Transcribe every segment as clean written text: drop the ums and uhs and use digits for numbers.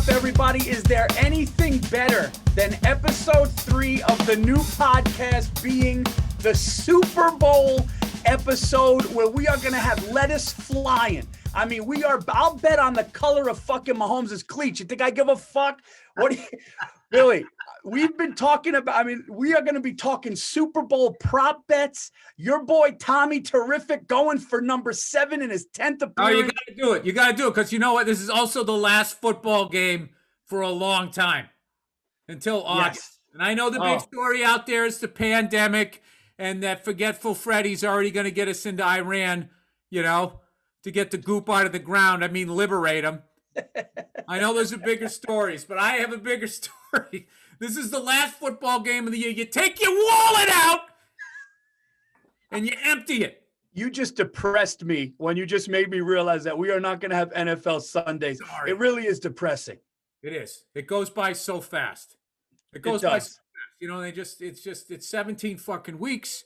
up, everybody? Is there anything better than episode 3 of the new podcast being the Super Bowl episode where we are going to have lettuce flying? I mean, I'll bet on the color of fucking Mahomes' cleats. You think I give a fuck? What do you, Billy, we've been talking about, we are going to be talking Super Bowl prop bets. Your boy, Tommy Terrific, going for number 7 in his 10th appearance. Oh, you got to do it. You got to do it because you know what? This is also the last football game for a long time until August. Yes. And I know the big story out there is the pandemic and that forgetful Freddy's already going to get us into Iran, to get the goop out of the ground. Liberate them. I know those are bigger stories, but I have a bigger story. This is the last football game of the year. You take your wallet out and you empty it. You just depressed me when you just made me realize that we are not going to have NFL Sundays. Sorry. It really is depressing. It is. It goes by so fast. It goes by so fast. It's 17 fucking weeks.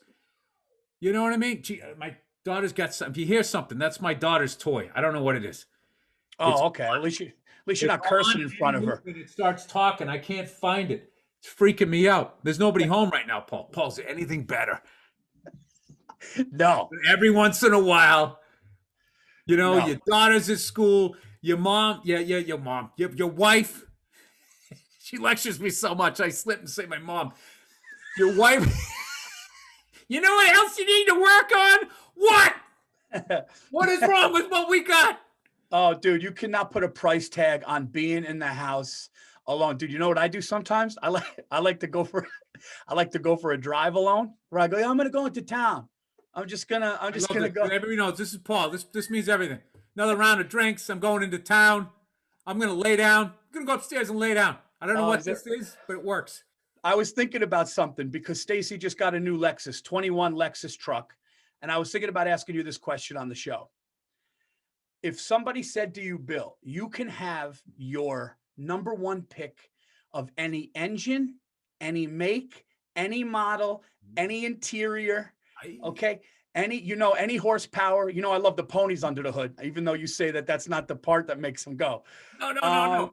You know what I mean? Gee, my daughter's got something. If you hear something, that's my daughter's toy. I don't know what it is. Okay. At least you're not cursing in front of her. It starts talking. I can't find it. It's freaking me out. There's nobody home right now, Paul. Paul, is there anything better? No. Every once in a while, No. your daughter's at school, your mom, your mom, your wife. She lectures me so much, I slip and say my mom. Your wife. You know what else you need to work on? What? What is wrong with what we got? Oh, dude, you cannot put a price tag on being in the house alone. Dude, you know what I do sometimes? I like to go for a drive alone. Where I go, I'm gonna go into town. I'm just gonna go. Everybody knows this is Paul. This means everything. Another round of drinks. I'm going into town. I'm gonna lay down. I'm gonna go upstairs and lay down. I don't know what this is, but it works. I was thinking about something because Stacy just got a new Lexus, 21 Lexus truck. And I was thinking about asking you this question on the show. If somebody said to you, Bill, you can have your number 1 pick of any engine, any make, any model, any interior, okay, any horsepower. I love the ponies under the hood, even though you say that that's not the part that makes them go. No.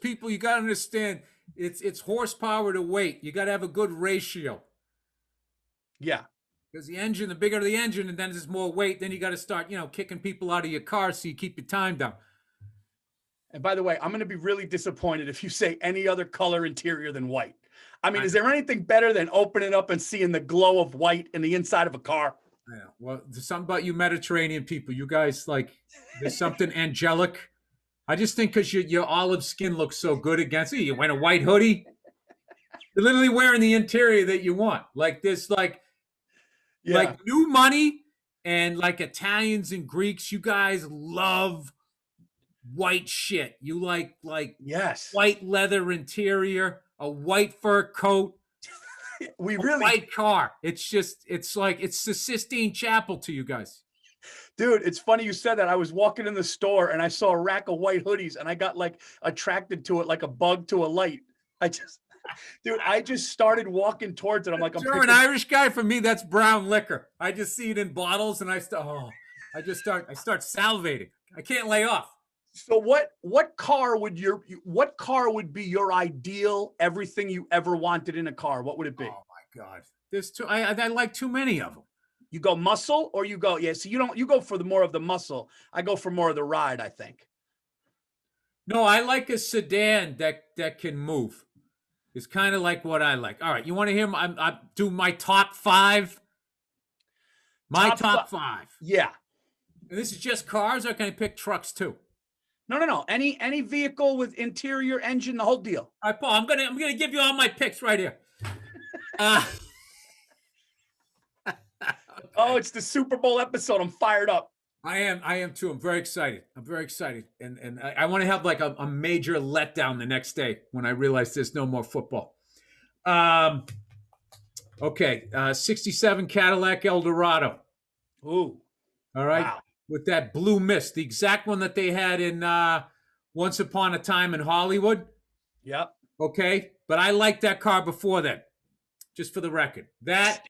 People, you got to understand, it's horsepower to weight. You got to have a good ratio. Yeah. Because the bigger the engine, and then there's more weight, then you got to start, kicking people out of your car so you keep your time down. And by the way, I'm going to be really disappointed if you say any other color interior than white. Is there anything better than opening up and seeing the glow of white in the inside of a car? Yeah. Well, there's something about you Mediterranean people. You guys, there's something angelic. I just think because your olive skin looks so good against it. You wear a white hoodie. You're literally wearing the interior that you want. Like new money and like Italians and Greeks, you guys love white shit. You like yes, white leather interior, a white fur coat, white car. It's the Sistine Chapel to you guys. Dude, it's funny you said that. I was walking in the store and I saw a rack of white hoodies and I got attracted to it like a bug to a light. I just started walking towards it. I'm like, you're an Irish guy. For me, that's brown liquor. I just see it in bottles and I start salivating. I can't lay off. So what car would be your ideal everything you ever wanted in a car? What would it be? Oh my God. There's I like too many of them. You go muscle or you go, so you go for more of the muscle. I go for more of the ride, I think. No, I like a sedan that can move. It's kind of like what I like. All right, you want to hear I do my top 5? My top 5. Yeah. And this is just cars, or can I pick trucks too? No. Any vehicle with interior, engine, the whole deal. All right, Paul, I'm gonna give you all my picks right here. Oh, it's the Super Bowl episode. I'm fired up. I am too. I'm very excited. And I want to have like a major letdown the next day when I realize there's no more football. Okay. 67 Cadillac Eldorado. Ooh. All right. Wow. With that blue mist, the exact one that they had in Once Upon a Time in Hollywood. Yep. Okay. But I liked that car before that, just for the record. That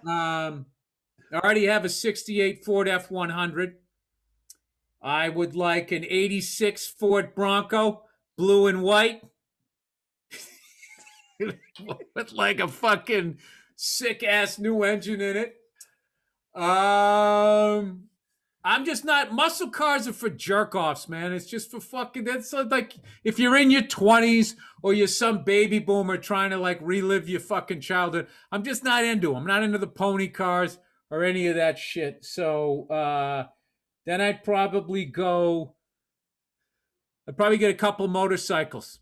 I already have a 68 Ford F100. I would like an 86 Ford Bronco. blue and white with like a fucking sick ass new engine in it. I'm just not. Muscle cars are for jerk offs, man. It's just for fucking. That's like if you're in your 20s or you're some baby boomer trying to like relive your fucking childhood. I'm just not into them. I'm not into the pony cars or any of that shit. So then I'd probably go. I'd probably get a couple motorcycles.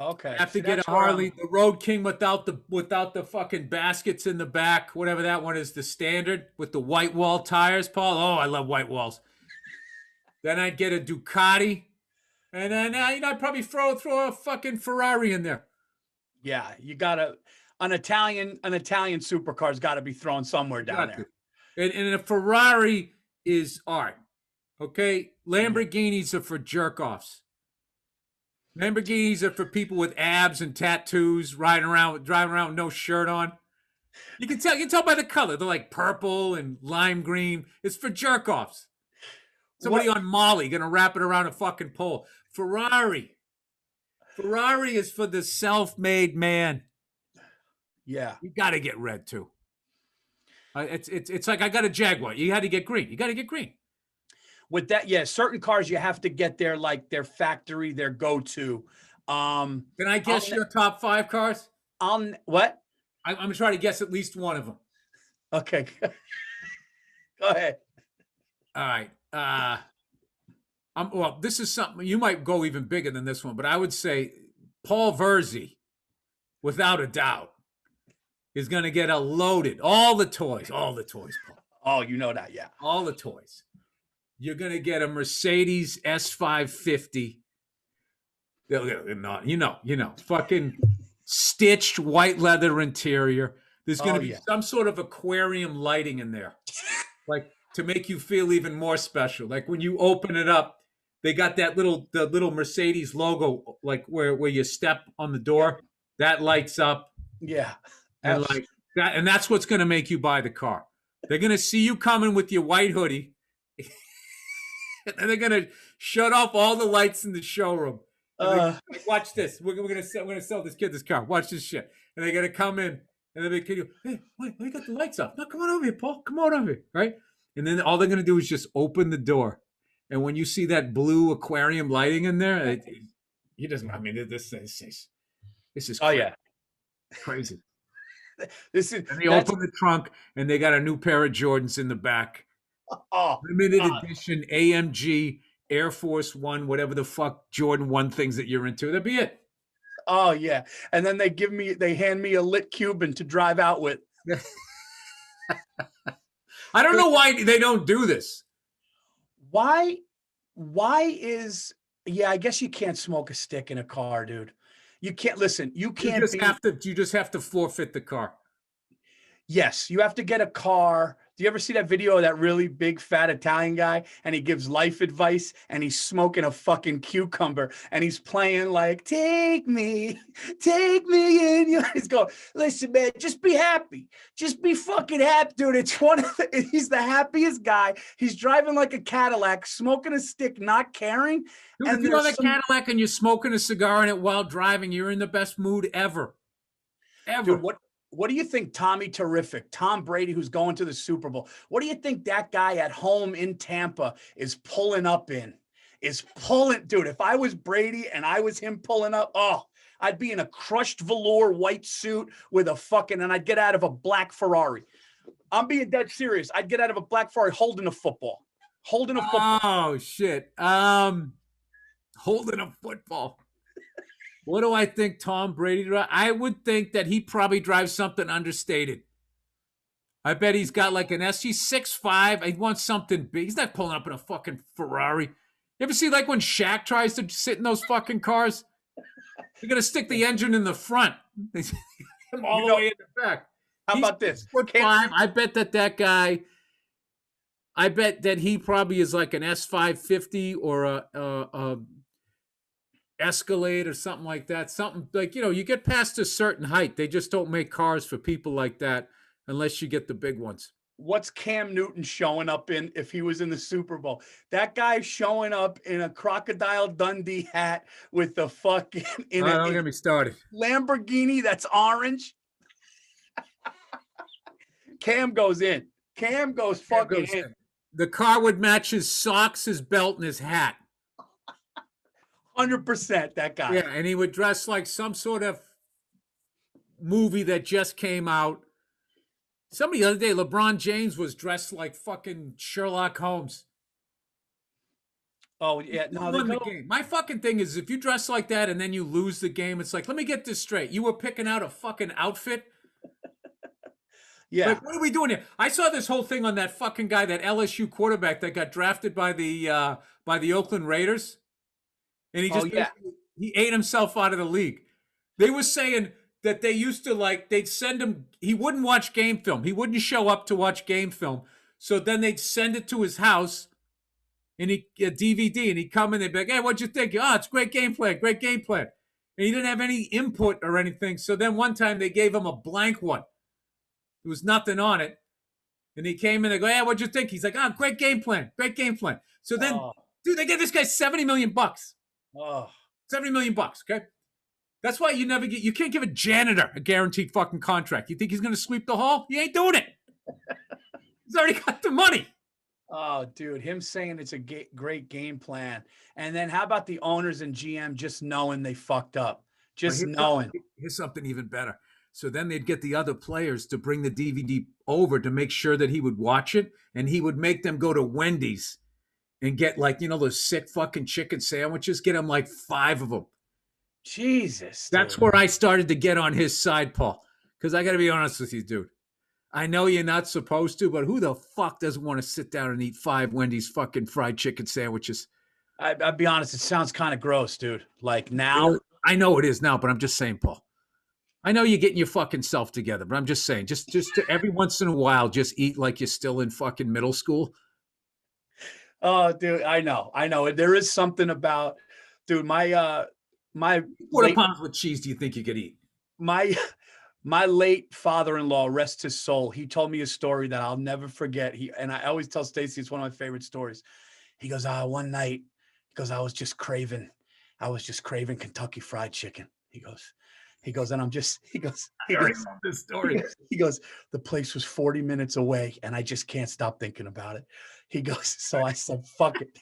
Okay. Have to See, get a that's where Harley, the Road King without the fucking baskets in the back, whatever that one is, the standard with the white wall tires, Paul. Oh, I love white walls. Then I'd get a Ducati, and then I'd probably throw a fucking Ferrari in there. Yeah, you gotta an Italian supercar's got to be thrown somewhere down there. And a Ferrari is art. Okay, Lamborghinis are for jerk offs. Lamborghinis are for people with abs and tattoos, driving around with no shirt on. You can tell by the color. They're like purple and lime green. It's for jerk offs. Somebody on Molly gonna wrap it around a fucking pole. Ferrari is for the self-made man. Yeah, you got to get red too. It's like I got a Jaguar. You had to get green. You got to get green. With that, yeah, certain cars you have to get their factory, their go-to. Can I guess your top 5 cars? What? I'm gonna try to guess at least one of them. Okay, go ahead. All right. Well, this is something you might go even bigger than this one, but I would say Paul Virzi, without a doubt, is going to get all the toys, Paul. Oh, you know that, yeah. All the toys. You're going to get a Mercedes S550. You know, fucking stitched white leather interior. There's going to be some sort of aquarium lighting in there, like to make you feel even more special. Like when you open it up, they got the little Mercedes logo, like where you step on the door, that lights up. Yeah. And like that, and that's what's going to make you buy the car. They're going to see you coming with your white hoodie, and they're going to shut off all the lights in the showroom. Watch this. We're going to sell this kid this car. Watch this shit. And they're going to come in, and they're going to hey, wait, you got the lights off. No, come on over here, Paul. Come on over here, right? And then all they're going to do is just open the door. And when you see that blue aquarium lighting in there, he doesn't. I mean, this is. Oh yeah, crazy. And they open the trunk and they got a new pair of Jordans in the back. Oh, limited edition AMG Air Force One, whatever the fuck Jordan 1 things that you're into. That'd be it. Oh yeah, and then they hand me a lit Cuban to drive out with. I don't know why they don't do this. Why is I guess you can't smoke a stick in a car, dude. You can't listen. You can't. You just have to forfeit the car. Yes, you have to get a car. Do you ever see that video of that really big fat Italian guy and he gives life advice and he's smoking a fucking cucumber and he's playing like take me in. He's going, listen, man, just be happy. Just be fucking happy, dude. He's the happiest guy. He's driving like a Cadillac, smoking a stick, not caring. Dude, and if you're on a Cadillac and you're smoking a cigar in it while driving, you're in the best mood ever. Ever. Dude, what do you think Tommy Terrific, Tom Brady, who's going to the Super Bowl, what do you think that guy at home in Tampa is pulling up in? Dude, if I was Brady and I was him pulling up, I'd be in a crushed velour white suit with and I'd get out of a black Ferrari. I'm being dead serious. I'd get out of a black Ferrari holding a football. Oh, shit. Holding a football. What do I think Tom Brady drives? I would think that he probably drives something understated. I bet he's got like an S. He's 6'5". He wants something big. He's not pulling up in a fucking Ferrari. You ever see like when Shaq tries to sit in those fucking cars? They're going to stick the engine in the front. All the way in the back. How about this? 6'5". I bet that guy, I bet that he probably is like an S550 or a Escalade or something like that. Something like, you get past a certain height. They just don't make cars for people like that unless you get the big ones. what's Cam Newton showing up in if he was in the Super Bowl? That guy showing up in a Crocodile Dundee hat with the fucking in a Don't get me started. Lamborghini that's orange. Cam goes in. Cam goes fucking in. The car would match his socks, his belt, and his hat. 100% that guy. Yeah, and he would dress like some sort of movie that just came out. Somebody the other day, LeBron James was dressed like fucking Sherlock Holmes. Oh, yeah. No, won the game. My fucking thing is if you dress like that and then you lose the game, it's like, let me get this straight. You were picking out a fucking outfit? Yeah. Like, what are we doing here? I saw this whole thing on that fucking guy, that LSU quarterback that got drafted by the Oakland Raiders. And he just he ate himself out of the league. They were saying that they used to, like, they'd send him, he wouldn't watch game film. He wouldn't show up to watch game film. So then they'd send it to his house and a DVD, and he'd come in, they'd be like, hey, what'd you think? Oh, it's great game plan, great game plan. And he didn't have any input or anything. So then one time they gave him a blank one. There was nothing on it. And he came in, they go, hey, what'd you think? He's like, oh, great game plan, great game plan. So then, dude, they gave this guy $70 million. Oh. $70 million, okay? That's why you can't give a janitor a guaranteed fucking contract. You think he's going to sweep the hall? He ain't doing it. He's already got the money. Oh, dude, him saying it's a great game plan. And then how about the owners and GM just knowing they fucked up? Just knowing. Here's something even better. So then they'd get the other players to bring the DVD over to make sure that he would watch it, and he would make them go to Wendy's and get, like, those sick fucking chicken sandwiches, get him like 5 of them. Jesus. That's where I started to get on his side, Paul. Because I got to be honest with you, dude. I know you're not supposed to, but who the fuck doesn't want to sit down and eat 5 Wendy's fucking fried chicken sandwiches? I'll be honest, it sounds kind of gross, dude. Like now. I know it is now, but I'm just saying, Paul. I know you're getting your fucking self together, but I'm just saying, just to every once in a while, just eat like you're still in fucking middle school. Oh, dude, I know. There is something about, dude, my what pounds with cheese do you think you could eat? My late father-in-law, rest his soul, he told me a story that I'll never forget. And I always tell Stacy it's one of my favorite stories. He goes, one night, I was just craving Kentucky Fried Chicken. He goes, and I already love this story. He goes, the place was 40 minutes away, and I just can't stop thinking about it. He goes, so I said, fuck it.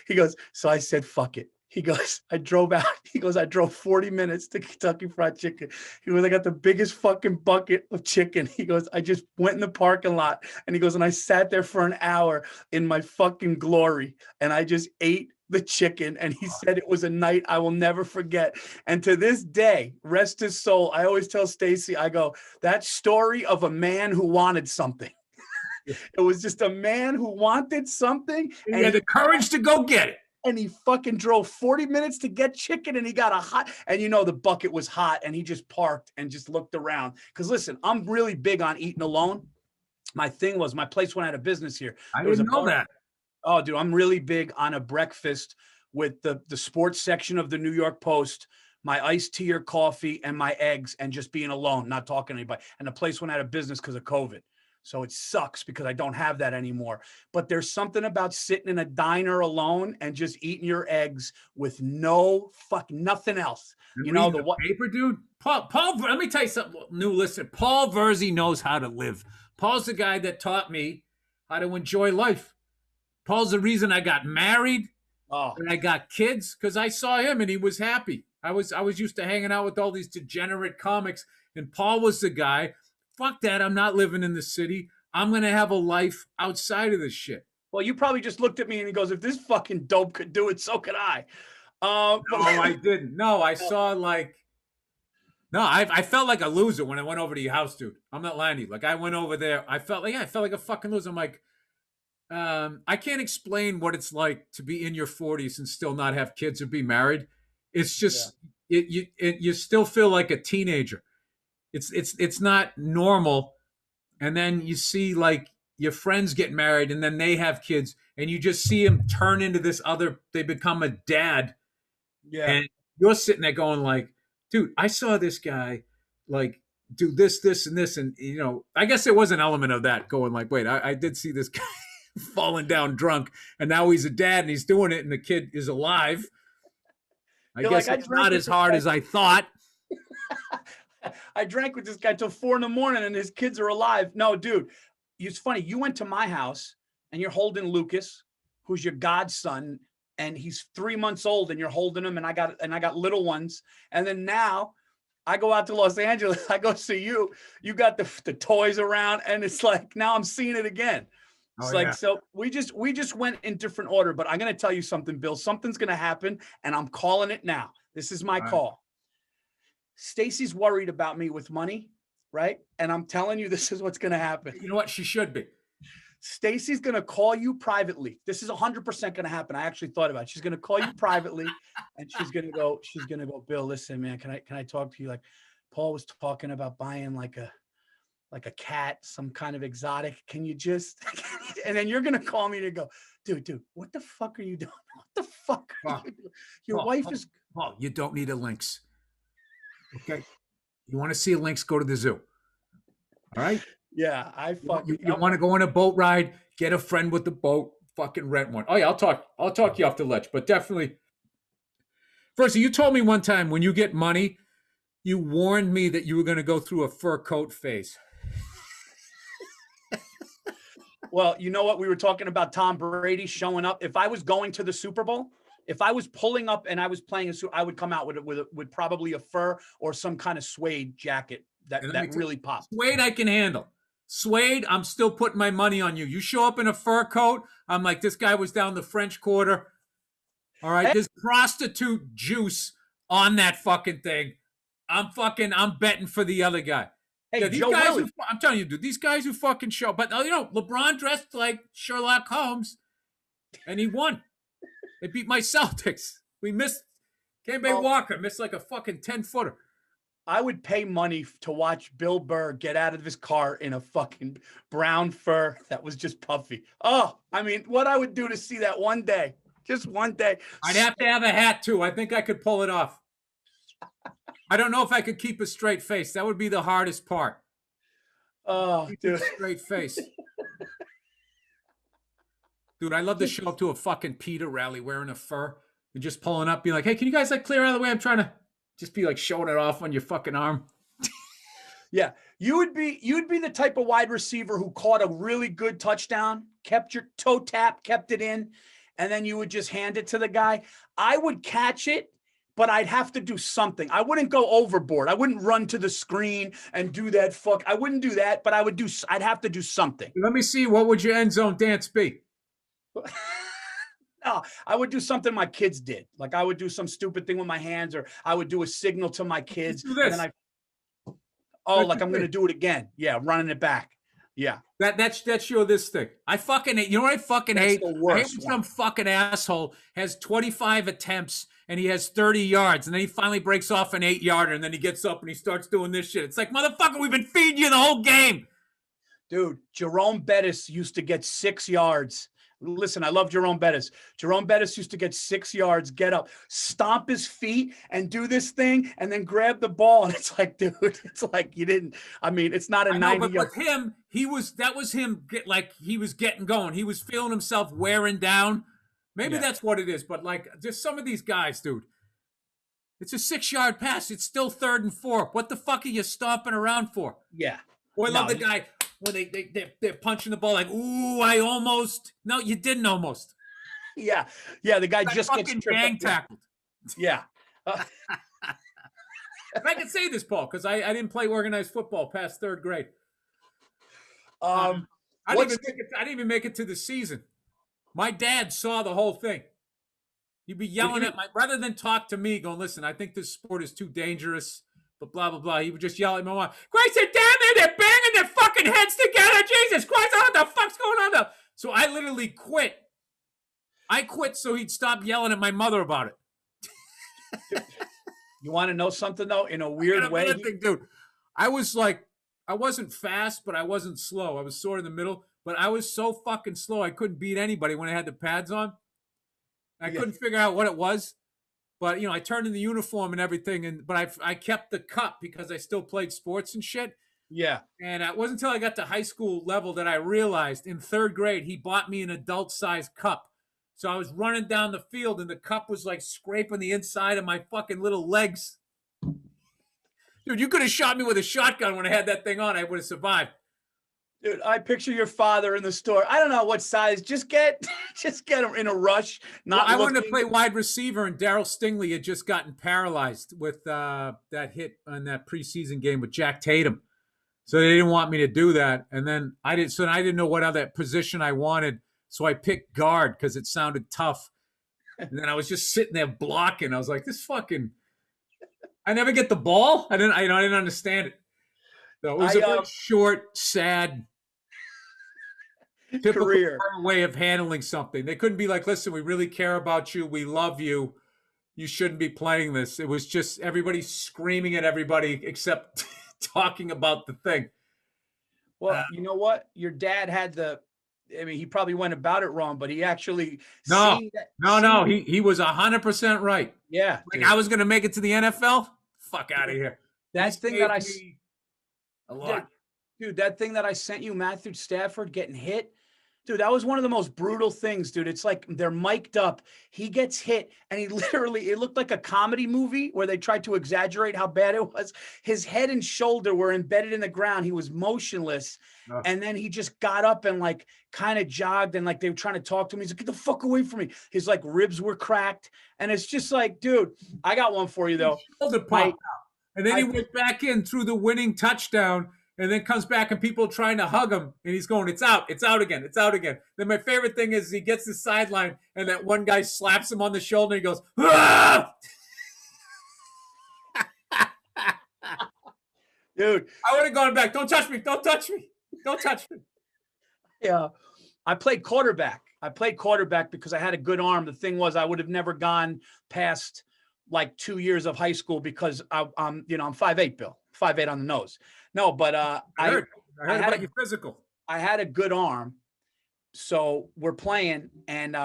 He goes, so I said, fuck it. He goes, I drove out. He goes, I drove 40 minutes to Kentucky Fried Chicken. He goes, I got the biggest fucking bucket of chicken. He goes, I just went in the parking lot. And he goes, and I sat there for an hour in my fucking glory. And I just ate the chicken. And he said it was a night I will never forget. And to this day, rest his soul, I always tell Stacy, I go, that story of a man who wanted something. It was just a man who wanted something. And he had the courage to go get it. And he fucking drove 40 minutes to get chicken, and he got and the bucket was hot, and he just parked and just looked around. Because listen, I'm really big on eating alone. My thing was, my place went out of business here. I didn't know that. Oh, dude, I'm really big on a breakfast with the sports section of the New York Post, my iced tea or coffee, and my eggs, and just being alone, not talking to anybody. And the place went out of business because of COVID. So it sucks because I don't have that anymore. But there's something about sitting in a diner alone and just eating your eggs with nothing else. The paper, dude. Paul, let me tell you something, new listener. Paul Virzi knows how to live. Paul's the guy that taught me how to enjoy life. Paul's the reason I got married and I got kids, because I saw him and he was happy. I was used to hanging out with all these degenerate comics, and Paul was the guy. Fuck that. I'm not living in the city. I'm going to have a life outside of this shit. Well, you probably just looked at me and he goes, if this fucking dope could do it, so could I. No, I didn't. No, I saw I felt like a loser when I went over to your house, dude. I'm not lying to you. Like, I went over there. I felt like a fucking loser. I'm like, I can't explain what it's like to be in your 40s and still not have kids or be married. It's just, you still feel like a teenager. It's not normal. And then you see like your friends get married and then they have kids and you just see them turn into they become a dad. Yeah. And you're sitting there going like, dude, I saw this guy like do this, this, and this. And, I guess there was an element of that going like, wait, I did see this guy falling down drunk, and now he's a dad and he's doing it, and the kid is alive. I You're guess like, it's not as hard as I thought. I drank with this guy till 4 a.m. and his kids are alive. No, dude, it's funny. You went to my house and you're holding Lucas, who's your godson, and he's 3 months old, and you're holding him. And I got little ones. And then now I go out to Los Angeles. I go see you. You got the toys around, and it's like now I'm seeing it again. It's so we just went in different order. But I'm gonna tell you something, Bill. Something's gonna happen, and I'm calling it now. This is my call. Stacy's worried about me with money, right? And I'm telling you, this is what's going to happen. You know what? She should be. Stacy's going to call you privately. This is 100% going to happen. I actually thought about it. She's going to call you privately, and she's going to go, Bill, listen, man, can I talk to you? Like, Paul was talking about buying like a cat, some kind of exotic. Can you just, and then you're going to call me and go, dude, what the fuck are you doing? What the fuck are you doing? Your wife is. Paul, you don't need a lynx. Okay, you want to see a lynx? Go to the zoo. All right. Yeah, You want to go on a boat ride? Get a friend with the boat. Fucking rent one. Oh yeah, I'll talk you off the ledge, but definitely. First, you told me one time when you get money, you warned me that you were going to go through a fur coat phase. Well, you know what? We were talking about Tom Brady showing up. If I was going to the Super Bowl, if I was pulling up and I was playing I would come out with probably a fur or some kind of suede jacket that really pops. Suede I can handle. Suede, I'm still putting my money on you. You show up in a fur coat, I'm like, this guy was down the French Quarter. All right, there's prostitute juice on that fucking thing. I'm betting for the other guy. Hey, yeah, these Joe guys Willie. I'm telling you, dude, these guys who fucking show. But LeBron dressed like Sherlock Holmes, and he won. They beat my Celtics. We missed. Kemba Walker missed like a fucking 10-footer. I would pay money to watch Bill Burr get out of his car in a fucking brown fur that was just puffy. Oh, I mean, what I would do to see that one day, just one day. I'd have to have a hat too. I think I could pull it off. I don't know if I could keep a straight face. That would be the hardest part. Oh, dude. Straight face. Dude, I love to show up to a fucking PETA rally wearing a fur and just pulling up, being like, hey, can you guys like clear out of the way? I'm trying to just be like showing it off on your fucking arm. Yeah. You'd be the type of wide receiver who caught a really good touchdown, kept your toe tap, kept it in, and then you would just hand it to the guy. I would catch it, but I'd have to do something. I wouldn't go overboard. I wouldn't run to the screen and do that I wouldn't do that, but I'd have to do something. Let me see. What would your end zone dance be? No, I would do something my kids did. Like I would do some stupid thing with my hands, or I would do a signal to my kids. Do this. And then I'm going to do it again. Yeah, running it back. Yeah. That's your this thing. I fucking hate. You know what I fucking hate? The worst I hate when some fucking asshole has 25 attempts and he has 30 yards, and then he finally breaks off an 8-yarder, and then he gets up and he starts doing this shit. It's like, motherfucker, we've been feeding you the whole game. Dude, Jerome Bettis used to get 6 yards. Listen, I love Jerome Bettis. Jerome Bettis used to get 6 yards, get up, stomp his feet and do this thing and then grab the ball. And it's like, dude, it's like you didn't. I mean, it's not a 90 but yard. with him, he was getting going. He was feeling himself wearing down. Maybe that's what it is. But like just some of these guys, dude, it's a 6-yard pass. It's still 3rd and 4. What the fuck are you stomping around for? Yeah. Or I love the guy when they're punching the ball like, ooh, I almost. No, you didn't almost. Yeah. Yeah. The guy just gets gang tackled. Yeah. If I can say this, Paul, because I didn't play organized football past 3rd grade. I didn't even make it to the season. My dad saw the whole thing. He'd be yelling at rather than talk to me, going, listen, I think this sport is too dangerous, but blah, blah, blah. He would just yell at my mom, Christ, they're down there, they're banging their fucking heads together. Jesus Christ, what the fuck's going on now? So I literally quit. I quit so he'd stop yelling at my mother about it. You want to know something, though? In a weird way. Dude, I wasn't fast, but I wasn't slow. I was sort of in the middle, but I was so fucking slow I couldn't beat anybody when I had the pads on. I couldn't figure out what it was. But I turned in the uniform and everything, but I kept the cup because I still played sports and shit. Yeah. And it wasn't until I got to high school level that I realized in third grade he bought me an adult sized cup. So I was running down the field and the cup was like scraping the inside of my fucking little legs. Dude, you could have shot me with a shotgun when I had that thing on. I would have survived. Dude, I picture your father in the store. I don't know what size. Just get him in a rush. I wanted to play wide receiver, and Darryl Stingley had just gotten paralyzed with that hit on that preseason game with Jack Tatum. So they didn't want me to do that. And then I didn't know what other position I wanted. So I picked guard because it sounded tough. And then I was just sitting there blocking. I was like, I never get the ball. I didn't understand it. So it was a very short, sad, typical career way of handling something. They couldn't be like, listen, we really care about you. We love you. You shouldn't be playing this. It was just everybody screaming at everybody except talking about the thing. Well, you know what? Your dad had he probably went about it wrong, but he actually he was 100% right. Yeah. Like, dude, I was going to make it to the NFL? Fuck out of here. That thing that a lot. Dude, that thing that I sent you, Matthew Stafford getting hit. Dude, that was one of the most brutal things, dude. It's like they're mic'd up. He gets hit, and it looked like a comedy movie where they tried to exaggerate how bad it was. His head and shoulder were embedded in the ground. He was motionless. Oh. And then he just got up and like kind of jogged, and like they were trying to talk to him. He's like, get the fuck away from me. His like ribs were cracked. And it's just like, dude, I got one for you though. Shoulder popped out. And then he went back in through the winning touchdown. And then comes back and people trying to hug him. And he's going, it's out again, it's out again. Then my favorite thing is he gets the sideline and that one guy slaps him on the shoulder and he goes, ah! Dude. I would have gone back. Don't touch me. Don't touch me. Don't touch me. Yeah. I played quarterback. Because I had a good arm. The thing was I would have never gone past like 2 years of high school because I'm 5'8", Bill. 5'8" on the nose. No, but I heard about your physical. I had a good arm. So we're playing, and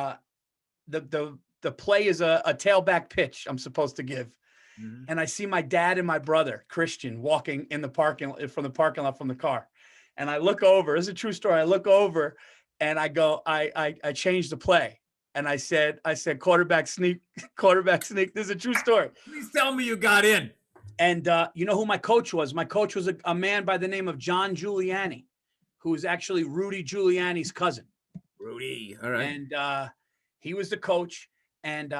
the play is a tailback pitch I'm supposed to give. Mm-hmm. And I see my dad and my brother, Christian, walking in the parking lot from the car. And I look over. It's a true story. I look over and I go, I changed the play. And I said, quarterback sneak. This is a true story. Please tell me you got in. And you know who my coach was? My coach was a man by the name of John Giuliani, who is actually Rudy Giuliani's cousin. Rudy, all right. And he was the coach. And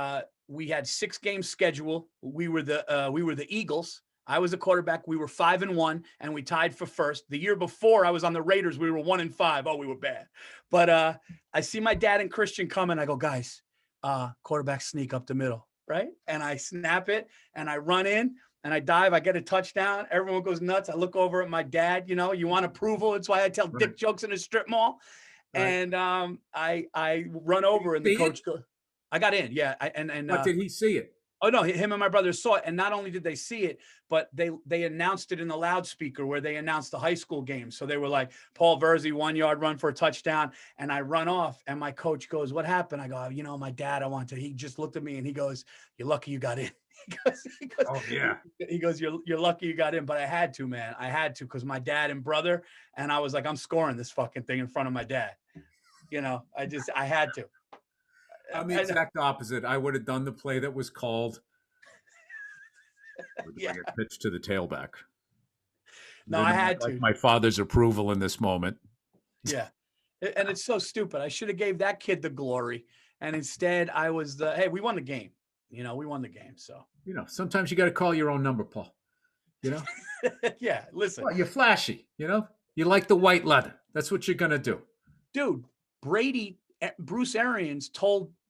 we had 6 games scheduled. We were the Eagles. I was the quarterback. We were 5-1, and we tied for first. The year before, I was on the Raiders. We were 1-5. Oh, we were bad. But I see my dad and Christian coming. I go, guys, quarterback sneak up the middle, right? And I snap it, and I run in. And I dive, I get a touchdown. Everyone goes nuts. I look over at my dad, you want approval. It's why I tell dick jokes in a strip mall. Right. And I run over and the coach goes, I got in. Yeah. But did he see it? Oh no, him and my brother saw it. And not only did they see it, but they announced it in the loudspeaker where they announced the high school game. So they were like, Paul Virzi, 1-yard run for a touchdown. And I run off and my coach goes, what happened? I go, my dad, he just looked at me and he goes, you're lucky you got in. He goes, you're lucky you got in, but I had to, man. I had to, because my dad and brother, and I was like, I'm scoring this fucking thing in front of my dad. I had to. I'm the exact opposite. I would have done the play that was called. Yeah. Pitch to the tailback. No, I had to. My father's approval in this moment. Yeah. And it's so stupid. I should have gave that kid the glory. And instead I was hey, we won the game. We won the game. So, sometimes you got to call your own number, Paul. Yeah. Listen, well, you're flashy, you like the white leather. That's what you're going to do. Dude, Bruce Arians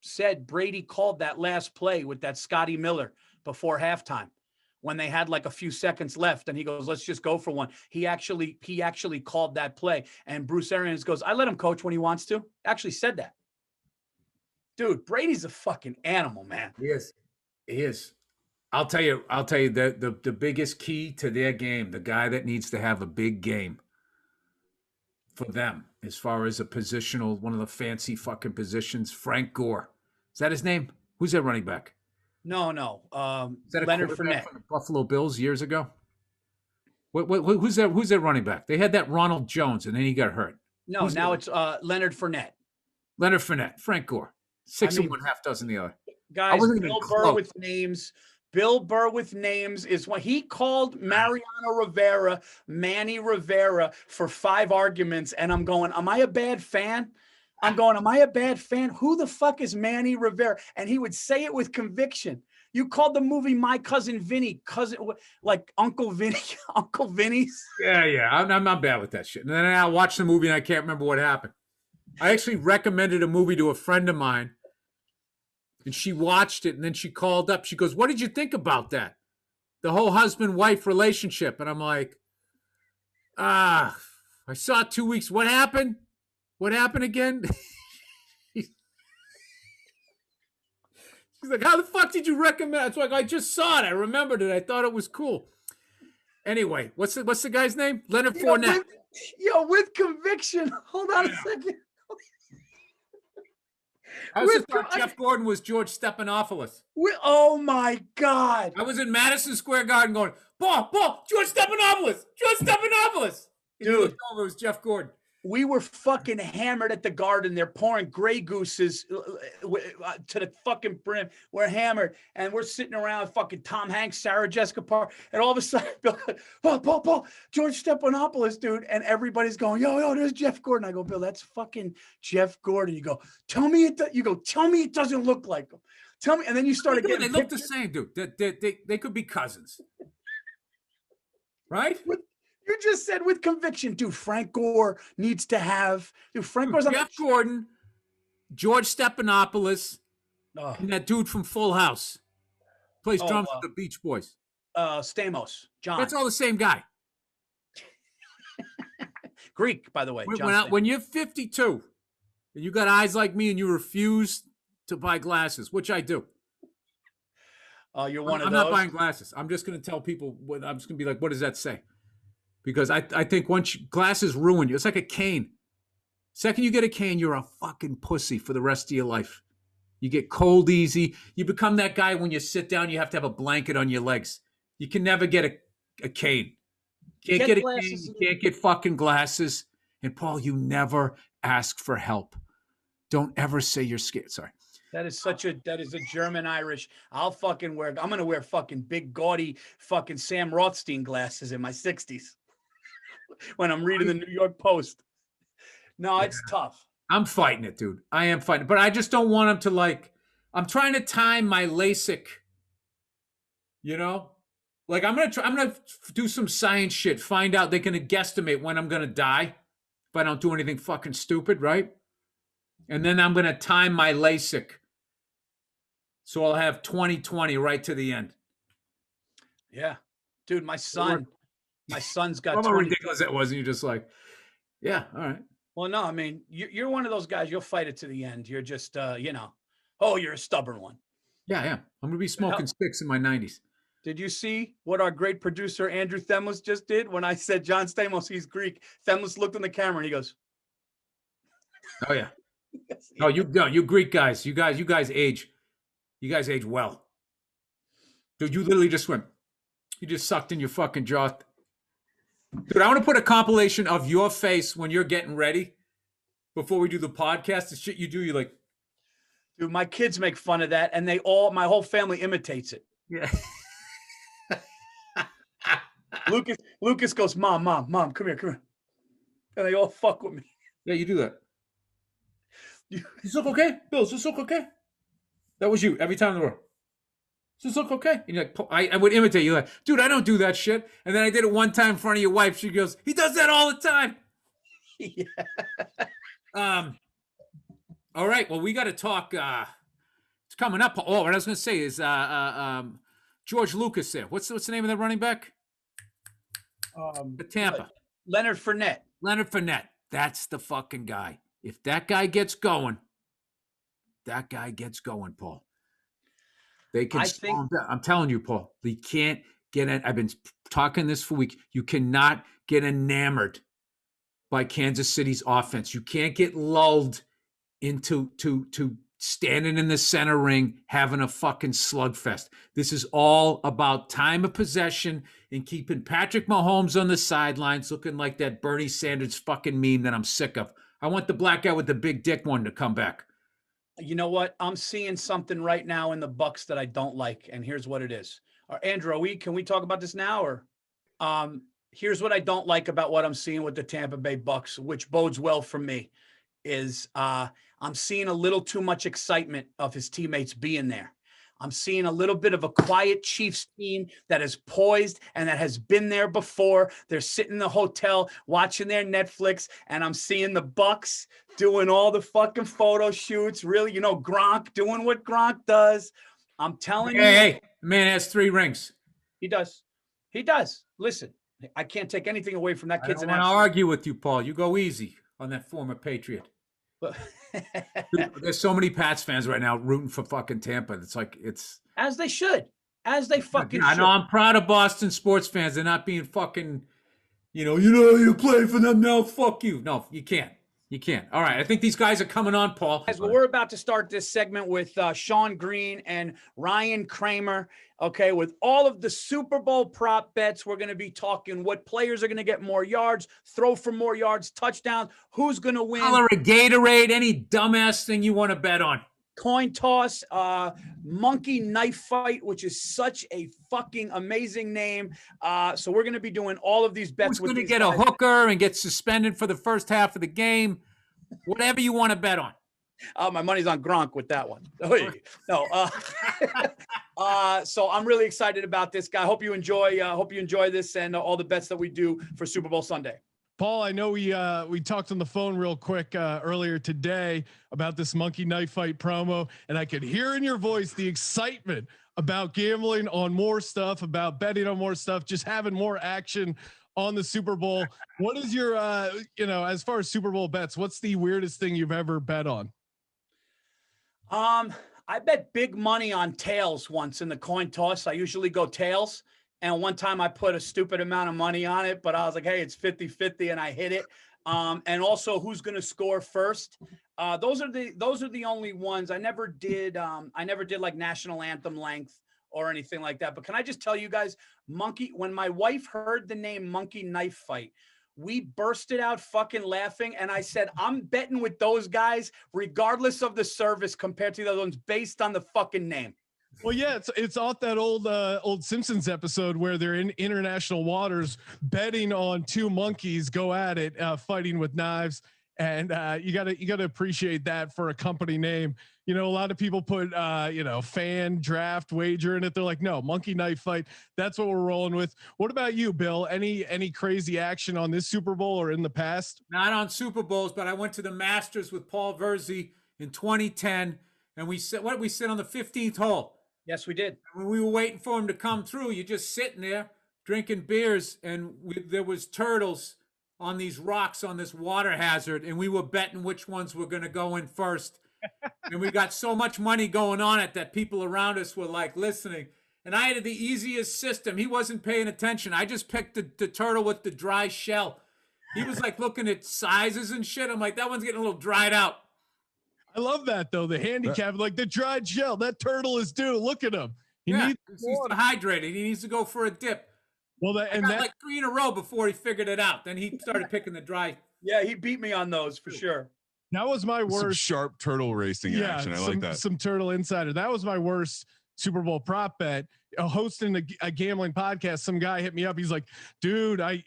said Brady called that last play with that Scotty Miller before halftime when they had like a few seconds left. And he goes, let's just go for one. He actually called that play. And Bruce Arians goes, I let him coach when he wants to. Actually said that. Dude, Brady's a fucking animal, man. He is. I'll tell you the biggest key to their game, the guy that needs to have a big game for them, as far as a positional, one of the fancy fucking positions, Frank Gore. Is that his name? Who's that running back? No. Is that a Leonard quarterback Fournette. from the Buffalo Bills years ago? Who's that? Who's that running back? They had that Ronald Jones, and then he got hurt. No, Who's now that? it's Leonard Fournette. Leonard Fournette, Frank Gore, I six of mean, one, half dozen the other. I guys, wasn't even Bill Burr close. with names. Bill Burr with names is when he called Mariano Rivera, Manny Rivera for 5 arguments. And I'm going, am I a bad fan? I'm going, am I a bad fan? Who the fuck is Manny Rivera? And he would say it with conviction. You called the movie My Cousin Vinny, like Uncle Vinny, Uncle Vinny's. Yeah. I'm not bad with that shit. And then I watched the movie and I can't remember what happened. I actually recommended a movie to a friend of mine, and she watched it, and then she called up. She goes, "What did you think about that? The whole husband-wife relationship?" And I'm like, I saw it 2 weeks. What happened? What happened again? She's like, "How the fuck did you recommend?" It's like, I just saw it. I remembered it. I thought it was cool. Anyway, what's the guy's name? Leonard Fournette. With conviction. Hold on a second. I was thought Jeff Gordon was George Stephanopoulos. Oh my God. I was in Madison Square Garden going, Paul, George Stephanopoulos. Dude, it was Jeff Gordon. We were fucking hammered at the Garden. They're pouring Grey Gooses to the fucking brim. We're hammered, and we're sitting around fucking Tom Hanks, Sarah Jessica Parker, and all of a sudden, Bill, Paul, George Stephanopoulos, dude, and everybody's going, yo, there's Jeff Gordon. I go, Bill, that's fucking Jeff Gordon. You go, tell me it doesn't look like him. Tell me, and then you started getting. They look the same, dude. They could be cousins, right? You just said with conviction, dude, Frank Gore needs to have. Dude, Jeff Gordon, George Stephanopoulos, and that dude from Full House plays drums with the Beach Boys. Stamos, John. That's all the same guy. Greek, by the way. When you're 52 and you got eyes like me and you refuse to buy glasses, which I do. You're one of those. I'm not buying glasses. I'm just going to tell people. I'm just going to be like, what does that say? Because I think once glasses ruin you, it's like a cane. Second you get a cane, you're a fucking pussy for the rest of your life. You get cold easy. You become that guy when you sit down, you have to have a blanket on your legs. You can never get a cane. Can't get a cane. You can't get fucking glasses. And Paul, you never ask for help. Don't ever say you're scared. Sorry. That is a German Irish. I'm going to wear fucking big gaudy fucking Sam Rothstein glasses in my 60s. When I'm reading the New York Post. No, it's tough. I'm fighting it, dude. I am fighting it. But I just don't want him to I'm trying to time my LASIK, Like I'm going to do some science shit, find out they can guesstimate when I'm going to die if I don't do anything fucking stupid, right? And then I'm going to time my LASIK. So I'll have 20/20 right to the end. Yeah. Dude, my son's got. How ridiculous that was, and you're just like, yeah, all right. Well, no, I mean, you're one of those guys. You'll fight it to the end. You're just, you're a stubborn one. Yeah. I'm going to be smoking sticks in my 90s. Did you see what our great producer Andrew Themeles just did when I said John Stamos, he's Greek? Themeles looked in the camera and he goes, "Oh yeah, you Greek guys, you guys age well, dude. You literally just went, you just sucked in your fucking jaw." Dude, I want to put a compilation of your face when you're getting ready before we do the podcast. The shit you do, you're like, dude, my kids make fun of that, and my whole family imitates it. Yeah. Lucas goes, Mom, come here. And they all fuck with me. Yeah, you do that. Does this look okay? Bill, does this look okay? That was you every time in the world. Does this look okay? And you're like, I would imitate you, like, dude, I don't do that shit. And then I did it one time in front of your wife. She goes, he does that all the time. Yeah. All right. Well, we got to talk. It's coming up. Oh, what I was going to say is George Lucas there. What's the name of that running back? The Tampa. Leonard Fournette. That's the fucking guy. If that guy gets going, Paul. They can slow him down. I'm telling you, Paul, they can't get in. I've been talking this for weeks. You cannot get enamored by Kansas City's offense. You can't get lulled into standing in the center ring, having a fucking slugfest. This is all about time of possession and keeping Patrick Mahomes on the sidelines looking like that Bernie Sanders fucking meme that I'm sick of. I want the black guy with the big dick one to come back. You know what? I'm seeing something right now in the Bucks that I don't like, and here's what it is. Andrew, can we talk about this now? Or here's what I don't like about what I'm seeing with the Tampa Bay Bucks, which bodes well for me, is I'm seeing a little too much excitement of his teammates being there. I'm seeing a little bit of a quiet Chiefs team that is poised and that has been there before. They're sitting in the hotel watching their Netflix, and I'm seeing the Bucks doing all the fucking photo shoots. Really, Gronk doing what Gronk does. I'm telling you. Hey, the man has 3 rings. He does. Listen, I can't take anything away from that kid's I don't want to argue with you, Paul. You go easy on that former Patriot. Dude, there's so many Pats fans right now rooting for fucking Tampa. It's as they should, as they fucking should. I know I'm proud of Boston sports fans. They're not being fucking, you play for them now. Fuck you. No, you can't. You can't. All right. I think these guys are coming on, Paul. Guys, we're about to start this segment with Sean Green and Ryan Kramer. Okay, with all of the Super Bowl prop bets, we're going to be talking what players are going to get more yards, throw for more yards, touchdowns, who's going to win. Color a Gatorade, any dumbass thing you want to bet on. Coin toss, monkey knife fight, which is such a fucking amazing name. So we're going to be doing all of these bets. Who's going to get a hooker and get suspended for the first half of the game? Whatever you want to bet on. My money's on Gronk with that one. No. So I'm really excited about this guy. Hope you enjoy this and all the bets that we do for Super Bowl Sunday. Paul, I know we talked on the phone real quick earlier today about this monkey knife fight promo, and I could hear in your voice the excitement about gambling on more stuff, about betting on more stuff, just having more action on the Super Bowl. What is your, as far as Super Bowl bets, what's the weirdest thing you've ever bet on? I bet big money on tails once in the coin toss. I usually go tails. And one time I put a stupid amount of money on it, but I was like, hey, it's 50-50 and I hit it. And also who's going to score first. Those are the only ones. I never did like national anthem length or anything like that. But can I just tell you guys, when my wife heard the name Monkey Knife Fight, we bursted out fucking laughing. And I said, I'm betting with those guys, regardless of the service compared to the other ones based on the fucking name. Well, yeah, it's off that old Simpsons episode where they're in international waters betting on 2 monkeys go at it, fighting with knives. And you gotta appreciate that for a company name. A lot of people put fan draft wager in it. They're like, no, monkey knife fight. That's what we're rolling with. What about you, Bill? Any crazy action on this Super Bowl or in the past? Not on Super Bowls, but I went to the Masters with Paul Virzi in 2010, and we sit on the 15th hole. Yes, we did. When we were waiting for him to come through, you're just sitting there drinking beers, and there was turtles on these rocks on this water hazard, and we were betting which ones were going to go in first. And we got so much money going on it that people around us were like listening. And I had the easiest system. He wasn't paying attention. I just picked the turtle with the dry shell. He was like looking at sizes and shit. I'm like, that one's getting a little dried out. I love that though. The handicap, like the dried shell, that turtle is due. Look at him. He's dehydrated. He needs to go for a dip. Well, like 3 in a row before he figured it out. Then he started picking the dry. Yeah, he beat me on those for sure. That was my worst. Some sharp turtle racing action. I like that. Some turtle insider. That was my worst Super Bowl prop bet. Hosting a gambling podcast, some guy hit me up. He's like, dude, I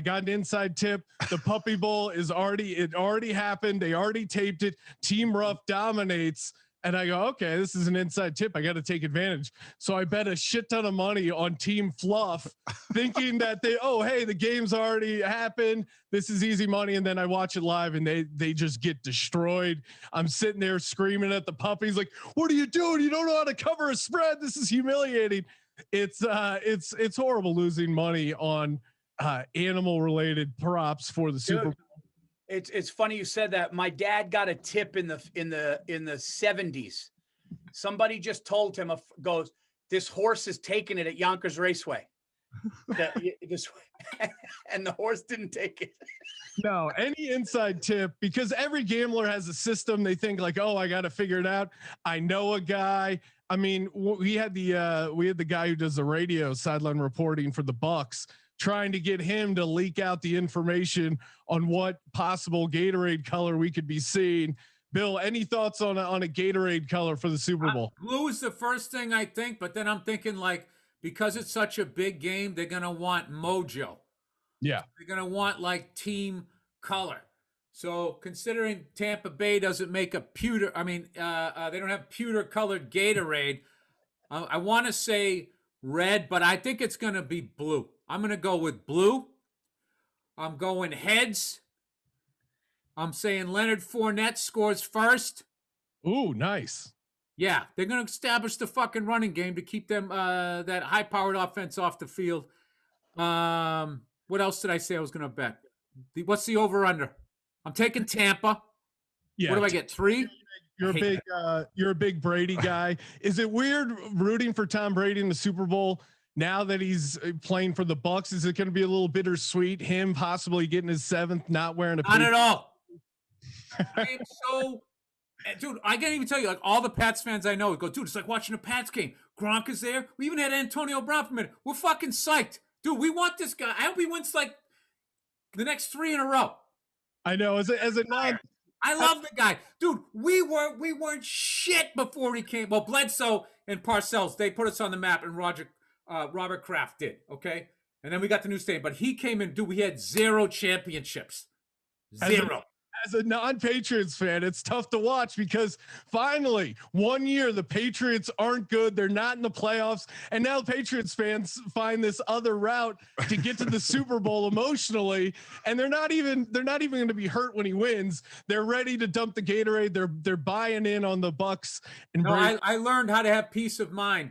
got an inside tip. The Puppy Bowl it already happened. They already taped it. Team Rough dominates. And I go, okay, this is an inside tip. I got to take advantage. So I bet a shit ton of money on Team Fluff, thinking that hey, the game's already happened. This is easy money. And then I watch it live and they just get destroyed. I'm sitting there screaming at the puppies like, what are you doing? You don't know how to cover a spread. This is humiliating. It's horrible losing money on animal related props for the Super Bowl. It's funny you said that. My dad got a tip in the 70s. Somebody just told him, goes, this horse is taking it at Yonkers Raceway. And the horse didn't take it. No, any inside tip, because every gambler has a system. They think like, oh, I got to figure it out. I know a guy. I mean, we had the guy who does the radio sideline reporting for the Bucks, trying to get him to leak out the information on what possible Gatorade color we could be seeing. Bill, any thoughts on a Gatorade color for the Super Bowl? Blue is the first thing I think, but then I'm thinking like, because it's such a big game, they're going to want mojo. Yeah. They're going to want like team color. So considering Tampa Bay doesn't make a pewter, they don't have pewter colored Gatorade. I want to say red, but I think it's going to be blue. I'm going to go with blue. I'm going heads. I'm saying Leonard Fournette scores first. Ooh, nice. Yeah, they're going to establish the fucking running game to keep them that high-powered offense off the field. What else did I say I was going to bet? What's the over/under? I'm taking Tampa. Yeah. What do I get? 3? You're a big Brady guy. Is it weird rooting for Tom Brady in the Super Bowl now that he's playing for the Bucks? Is it going to be a little bittersweet? Him possibly getting his 7th, not wearing a. Not at all. I am so, dude. I can't even tell you. Like all the Pats fans I know go, dude. It's like watching a Pats game. Gronk is there. We even had Antonio Brown for a minute. We're fucking psyched, dude. We want this guy. I hope he wins like the next 3 in a row. I know. As a non. I love the guy, dude. We weren't shit before he came. Well, Bledsoe and Parcells, they put us on the map, and Robert Kraft did. Okay, and then we got the new stadium, but he came in, dude. We had 0 championships, 0. As a non-Patriots fan, it's tough to watch because finally 1 year the Patriots aren't good. They're not in the playoffs. And now Patriots fans find this other route to get to the Super Bowl emotionally. And they're not even going to be hurt when he wins. They're ready to dump the Gatorade. They're buying in on the Bucks. And no, I learned how to have peace of mind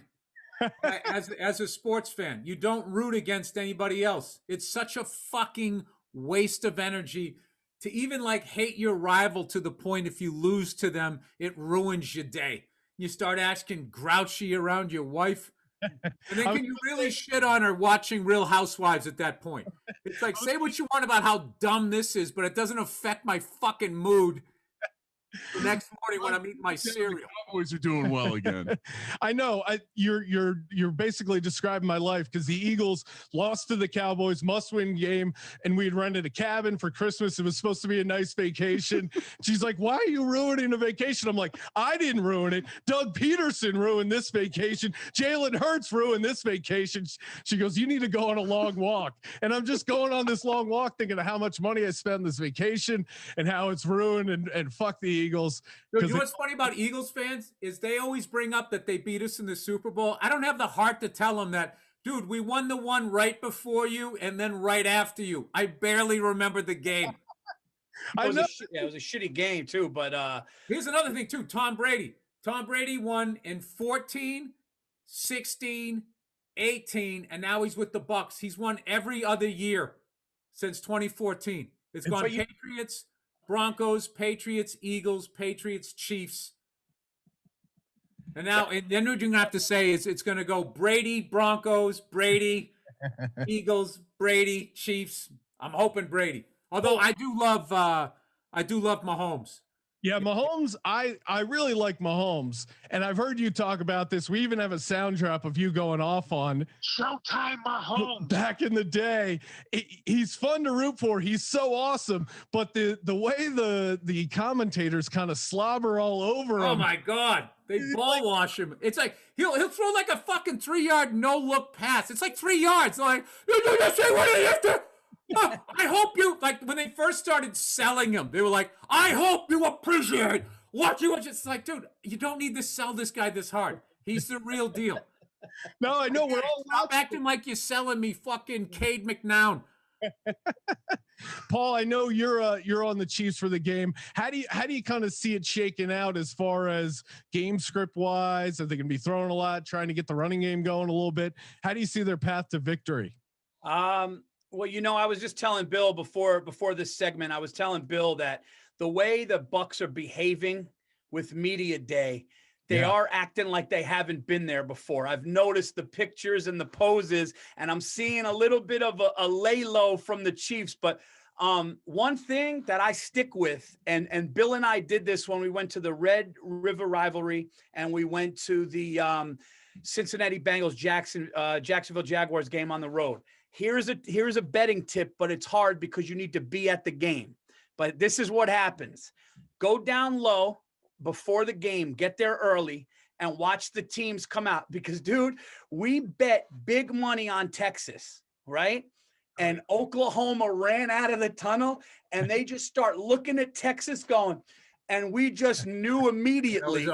as a sports fan. You don't root against anybody else. It's such a fucking waste of energy to even like hate your rival to the point if you lose to them, it ruins your day. You start asking grouchy around your wife. And then can you really shit on her watching Real Housewives at that point? It's like, say what you want about how dumb this is, but it doesn't affect my fucking mood the next morning when I'm eating my cereal. The Cowboys are doing well again. I know. You're basically describing my life because the Eagles lost to the Cowboys, must-win game, and we had rented a cabin for Christmas. It was supposed to be a nice vacation. She's like, "Why are you ruining a vacation?" I'm like, "I didn't ruin it. Doug Peterson ruined this vacation. Jalen Hurts ruined this vacation." She goes, "You need to go on a long walk." And I'm just going on this long walk thinking of how much money I spent on this vacation and how it's ruined and fuck the Eagles. You know what's funny about Eagles fans is they always bring up that they beat us in the Super Bowl. I don't have the heart to tell them that, dude, we won the one right before you and then right after you. I barely remember the game. It was a shitty game too, but here's another thing too. Tom Brady won in 14, 16, 18, and now he's with the Bucks. He's won every other year since 2014. It's gone Patriots, Broncos, Patriots, Eagles, Patriots, Chiefs. And now, and then what you're going to have to say is it's going to go Brady, Broncos, Brady, Eagles, Brady, Chiefs. I'm hoping Brady. Although I do love Mahomes. Yeah, Mahomes, I really like Mahomes. And I've heard you talk about this. We even have a sound drop of you going off on Showtime Mahomes. Back in the day. He's fun to root for. He's so awesome. But the way the commentators kind of slobber all over him. Oh my God. They ball wash him. It's like he'll throw like a fucking 3-yard no-look pass. It's like 3 yards. Like, I hope you, like when they first started selling him, they were like, I hope you appreciate what you. It's like, dude, you don't need to sell this guy this hard. He's the real deal. No, I know we're all stop acting like you're selling me fucking Cade McNown. Paul, I know you're on the Chiefs for the game. How do you kind of see it shaking out as far as game script wise? Are they going to be throwing a lot, trying to get the running game going a little bit? How do you see their path to victory? Well, I was just telling Bill before this segment, I was telling Bill that the way the Bucks are behaving with media day, They are acting like they haven't been there before. I've noticed the pictures and the poses, and I'm seeing a little bit of a lay low from the Chiefs. But one thing that I stick with, and Bill and I did this when we went to the Red River rivalry and we went to the Cincinnati Bengals Jacksonville Jaguars game on the road. Here's a betting tip, but it's hard because you need to be at the game. But this is what happens. Go down low before the game, get there early, and watch the teams come out. Because, dude, we bet big money on Texas, right? And Oklahoma ran out of the tunnel, and they just start looking at Texas going, and we just knew immediately,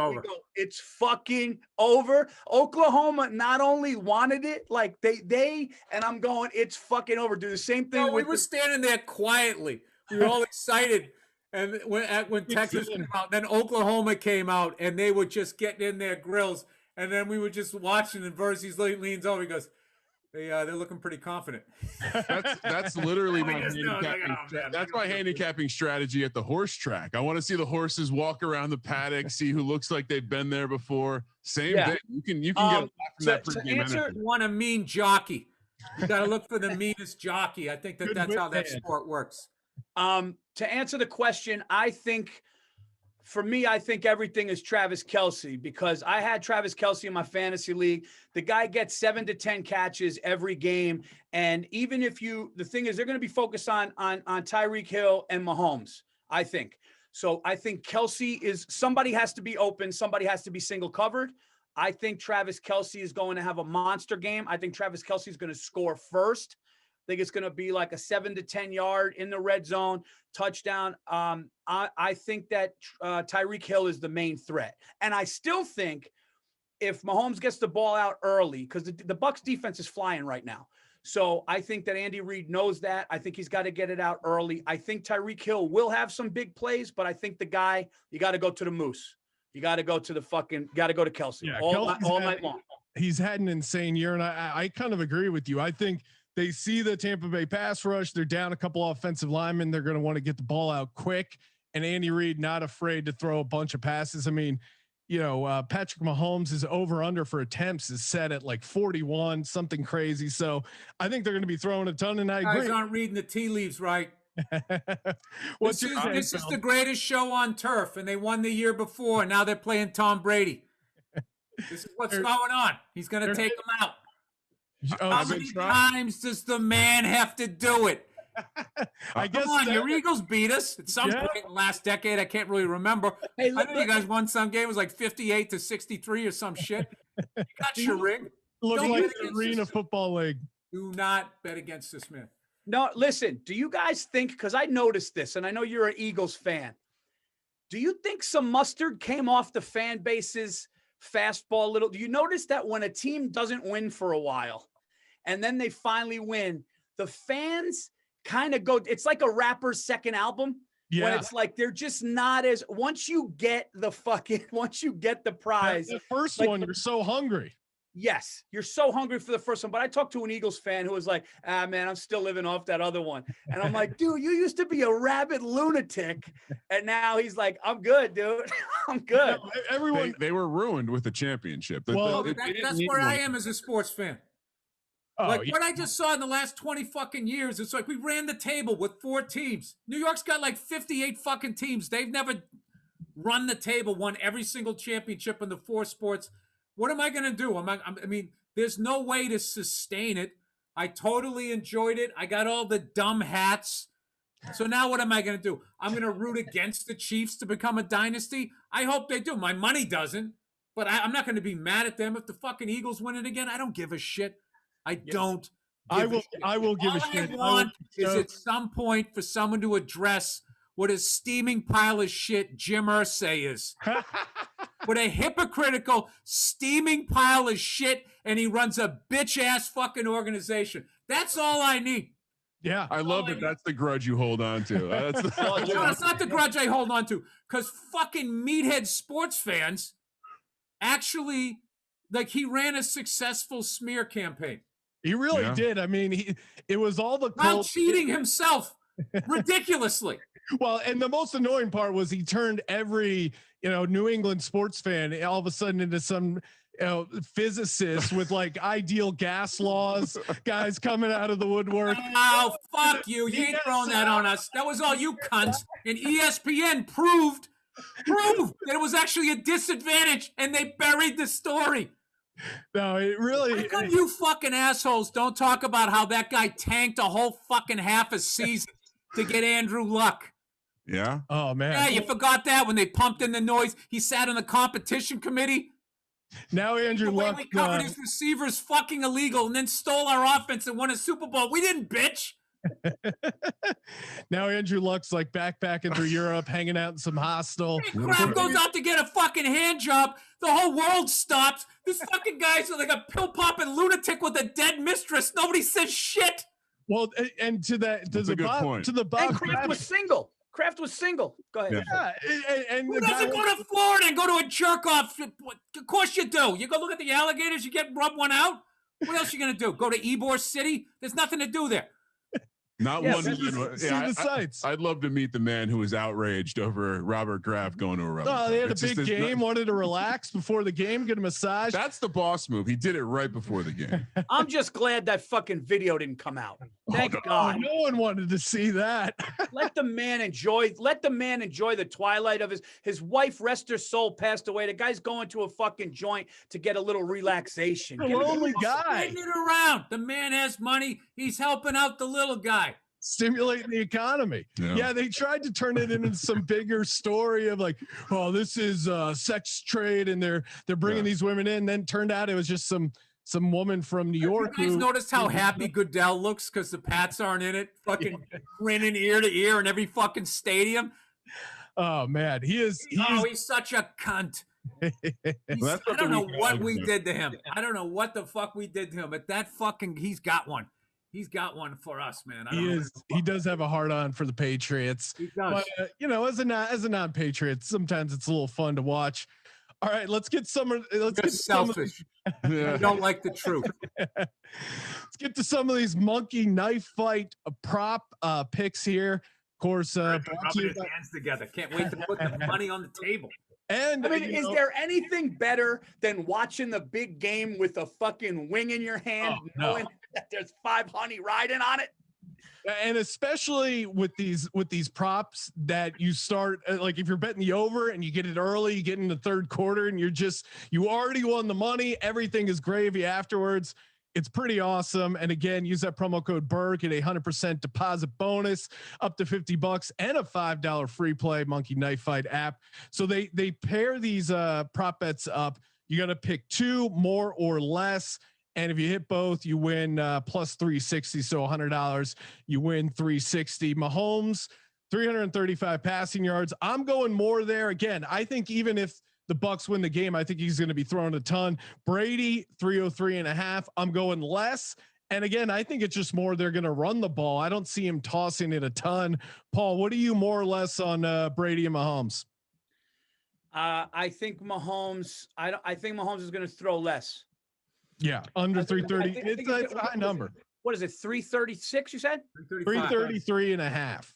it's fucking over. Oklahoma not only wanted it, like they and I'm going, it's fucking over. Do the same thing. We were standing there quietly. We were all excited. And when Texas came out, then Oklahoma came out, and they were just getting in their grills. And then we were just watching, and Virzi leans over. He goes, they're looking pretty confident. That's literally my handicapping. That's my handicapping strategy at the horse track. I want to see the horses walk around the paddock, see who looks like they've been there before. Same thing. You can get a lot from that pregame energy. You want a mean jockey. You got to look for the meanest jockey. I think that's how that sport works. To answer the question, I think everything is Travis Kelce, because I had Travis Kelce in my fantasy league. The guy gets 7 to 10 catches every game. And even if the thing is, they're going to be focused on Tyreek Hill and Mahomes, I think. So I think Kelce somebody has to be open. Somebody has to be single covered. I think Travis Kelce is going to have a monster game. I think Travis Kelce is going to score first. I think it's going to be like a 7 to 10 yard in the red zone touchdown. I think that Tyreek Hill is the main threat. And I still think if Mahomes gets the ball out early, because the Bucs defense is flying right now. So I think that Andy Reid knows that. I think he's got to get it out early. I think Tyreek Hill will have some big plays, but I think the guy, you got to go to the Moose. You got to go to Kelce all night long. He's had an insane year. And I kind of agree with you. I think they see the Tampa Bay pass rush. They're down a couple offensive linemen. They're going to want to get the ball out quick. And Andy Reid not afraid to throw a bunch of passes. I mean, Patrick Mahomes is over under for attempts is set at like 41, something crazy. So I think they're going to be throwing a ton. And I agree. Guys aren't reading the tea leaves right. This is the greatest show on turf, and they won the year before. And now they're playing Tom Brady. This is what's going on. He's going to take them out. How many times does the man have to do it? Come on, your Eagles beat us at some point in the last decade. I can't really remember. Hey, I know you guys won some game. It was like 58 to 63 or some shit. You got your ring. Look like the Arena Football League. Do not bet against this man. No, listen, do you guys think, because I noticed this, and I know you're an Eagles fan, do you think some mustard came off the fan base's fastball little? Do you notice that when a team doesn't win for a while and then they finally win, the fans kind of go, it's like a rapper's second album. When it's like they're just not as, once you get the prize. The first one, you're so hungry. Yes, you're so hungry for the first one. But I talked to an Eagles fan who was like, man, I'm still living off that other one. And I'm like, dude, you used to be a rabid lunatic. And now he's like, I'm good, dude. I'm good. No, everyone, they were ruined with the championship. Well, that's where I am as a sports fan. What I just saw in the last 20 fucking years, it's like we ran the table with 4 teams. New York's got like 58 fucking teams. They've never run the table, won every single championship in the 4 sports. What am I going to do? I mean, there's no way to sustain it. I totally enjoyed it. I got all the dumb hats. So now what am I going to do? I'm going to root against the Chiefs to become a dynasty? I hope they do. My money doesn't, but I'm not going to be mad at them if the fucking Eagles win it again. I don't give a shit. I don't. I will give a shit. All I want is at some point for someone to address what a steaming pile of shit Jim Irsay is. What a hypocritical, steaming pile of shit, and he runs a bitch-ass fucking organization. That's all I need. Yeah. I love it. That's the grudge you hold on to. No, it's not the grudge I hold on to, because fucking meathead sports fans actually, like, he ran a successful smear campaign. He really did. I mean, it was all the while cheating himself. ridiculously. Well, and the most annoying part was he turned every, New England sports fan all of a sudden into some physicist with like ideal gas laws, guys coming out of the woodwork. Oh, fuck you. You ain't throwing that on us. That was all you cunts. And ESPN proved that it was actually a disadvantage, and they buried the story. No, it really. How come you fucking assholes don't talk about how that guy tanked a whole fucking half a season to get Andrew Luck? Yeah. Oh man. Yeah, you forgot that when they pumped in the noise. He sat on the competition committee. Now Andrew Luck. We covered his receivers fucking illegal and then stole our offense and won a Super Bowl. We didn't, bitch. Now Andrew Luck's like backpacking through Europe, hanging out in some hostel. Crap goes out to get a fucking hand job. The whole world stops. This fucking guy's like a pill popping lunatic with a dead mistress. Nobody says shit. Well, and to that, to the Bob, and Kraft was single. Kraft was single. Go ahead. Yeah, and who doesn't go to Florida and go to a jerk off? Of course you do. You go look at the alligators. You get rub one out. What else you gonna do? Go to Ybor City? There's nothing to do there. Not one. See the sights. I'd love to meet the man who was outraged over Robert Kraft going to a rubber. Oh, they had a big game. Wanted to relax before the game, get a massage. That's the boss move. He did it right before the game. I'm just glad that fucking video didn't come out. Thank God. No one wanted to see that. Let the man enjoy the twilight of his wife, rest her soul, passed away. The guy's going to a fucking joint to get a little relaxation. A lonely guy. Spin it around. The man has money. He's helping out the little guy. Stimulating the economy. Yeah, they tried to turn it into some bigger story of like, oh, this is sex trade, and they're bringing these women in. Then turned out it was just some woman from New York. You guys noticed how happy Goodell looks because the Pats aren't in it, fucking grinning ear to ear in every fucking stadium. Oh man, he's such a cunt. Well, I don't know what we did to him. I don't know what the fuck we did to him, but that fucking he's got one. He's got one for us, man. He does have a hard on for the Patriots. He does. But, as a non-Patriot, sometimes it's a little fun to watch. All right, let's get some. Selfish. I don't like the truth. Let's get to some of these monkey knife fight prop picks here. Of course, rubbing his hands together. Can't wait to put the money on the table. And I mean, is there anything better than watching the big game with a fucking wing in your hand, knowing that there's 5 honey riding on it? And especially with these props that you start, like if you're betting the over and you get it early, you get in the third quarter and you already won the money. Everything is gravy afterwards. It's pretty awesome. And again, use that promo code Burr, get 100% deposit bonus up to $50 and a $5 free play Monkey Knife Fight app. So they pair these prop bets up. You got to pick 2 more or less. And if you hit both, you win plus 360. So $100, you win 360. Mahomes, 335 passing yards. I'm going more there. Again, I think even if the Bucks win the game, I think he's going to be throwing a ton. Brady, 303.5. I'm going less. And again, I think it's just more they're going to run the ball. I don't see him tossing it a ton. Paul, what are you more or less on Brady and Mahomes? I think Mahomes. I think Mahomes is going to throw less. Yeah, under 330. It's a high number. What is it? 336? You said 333.5.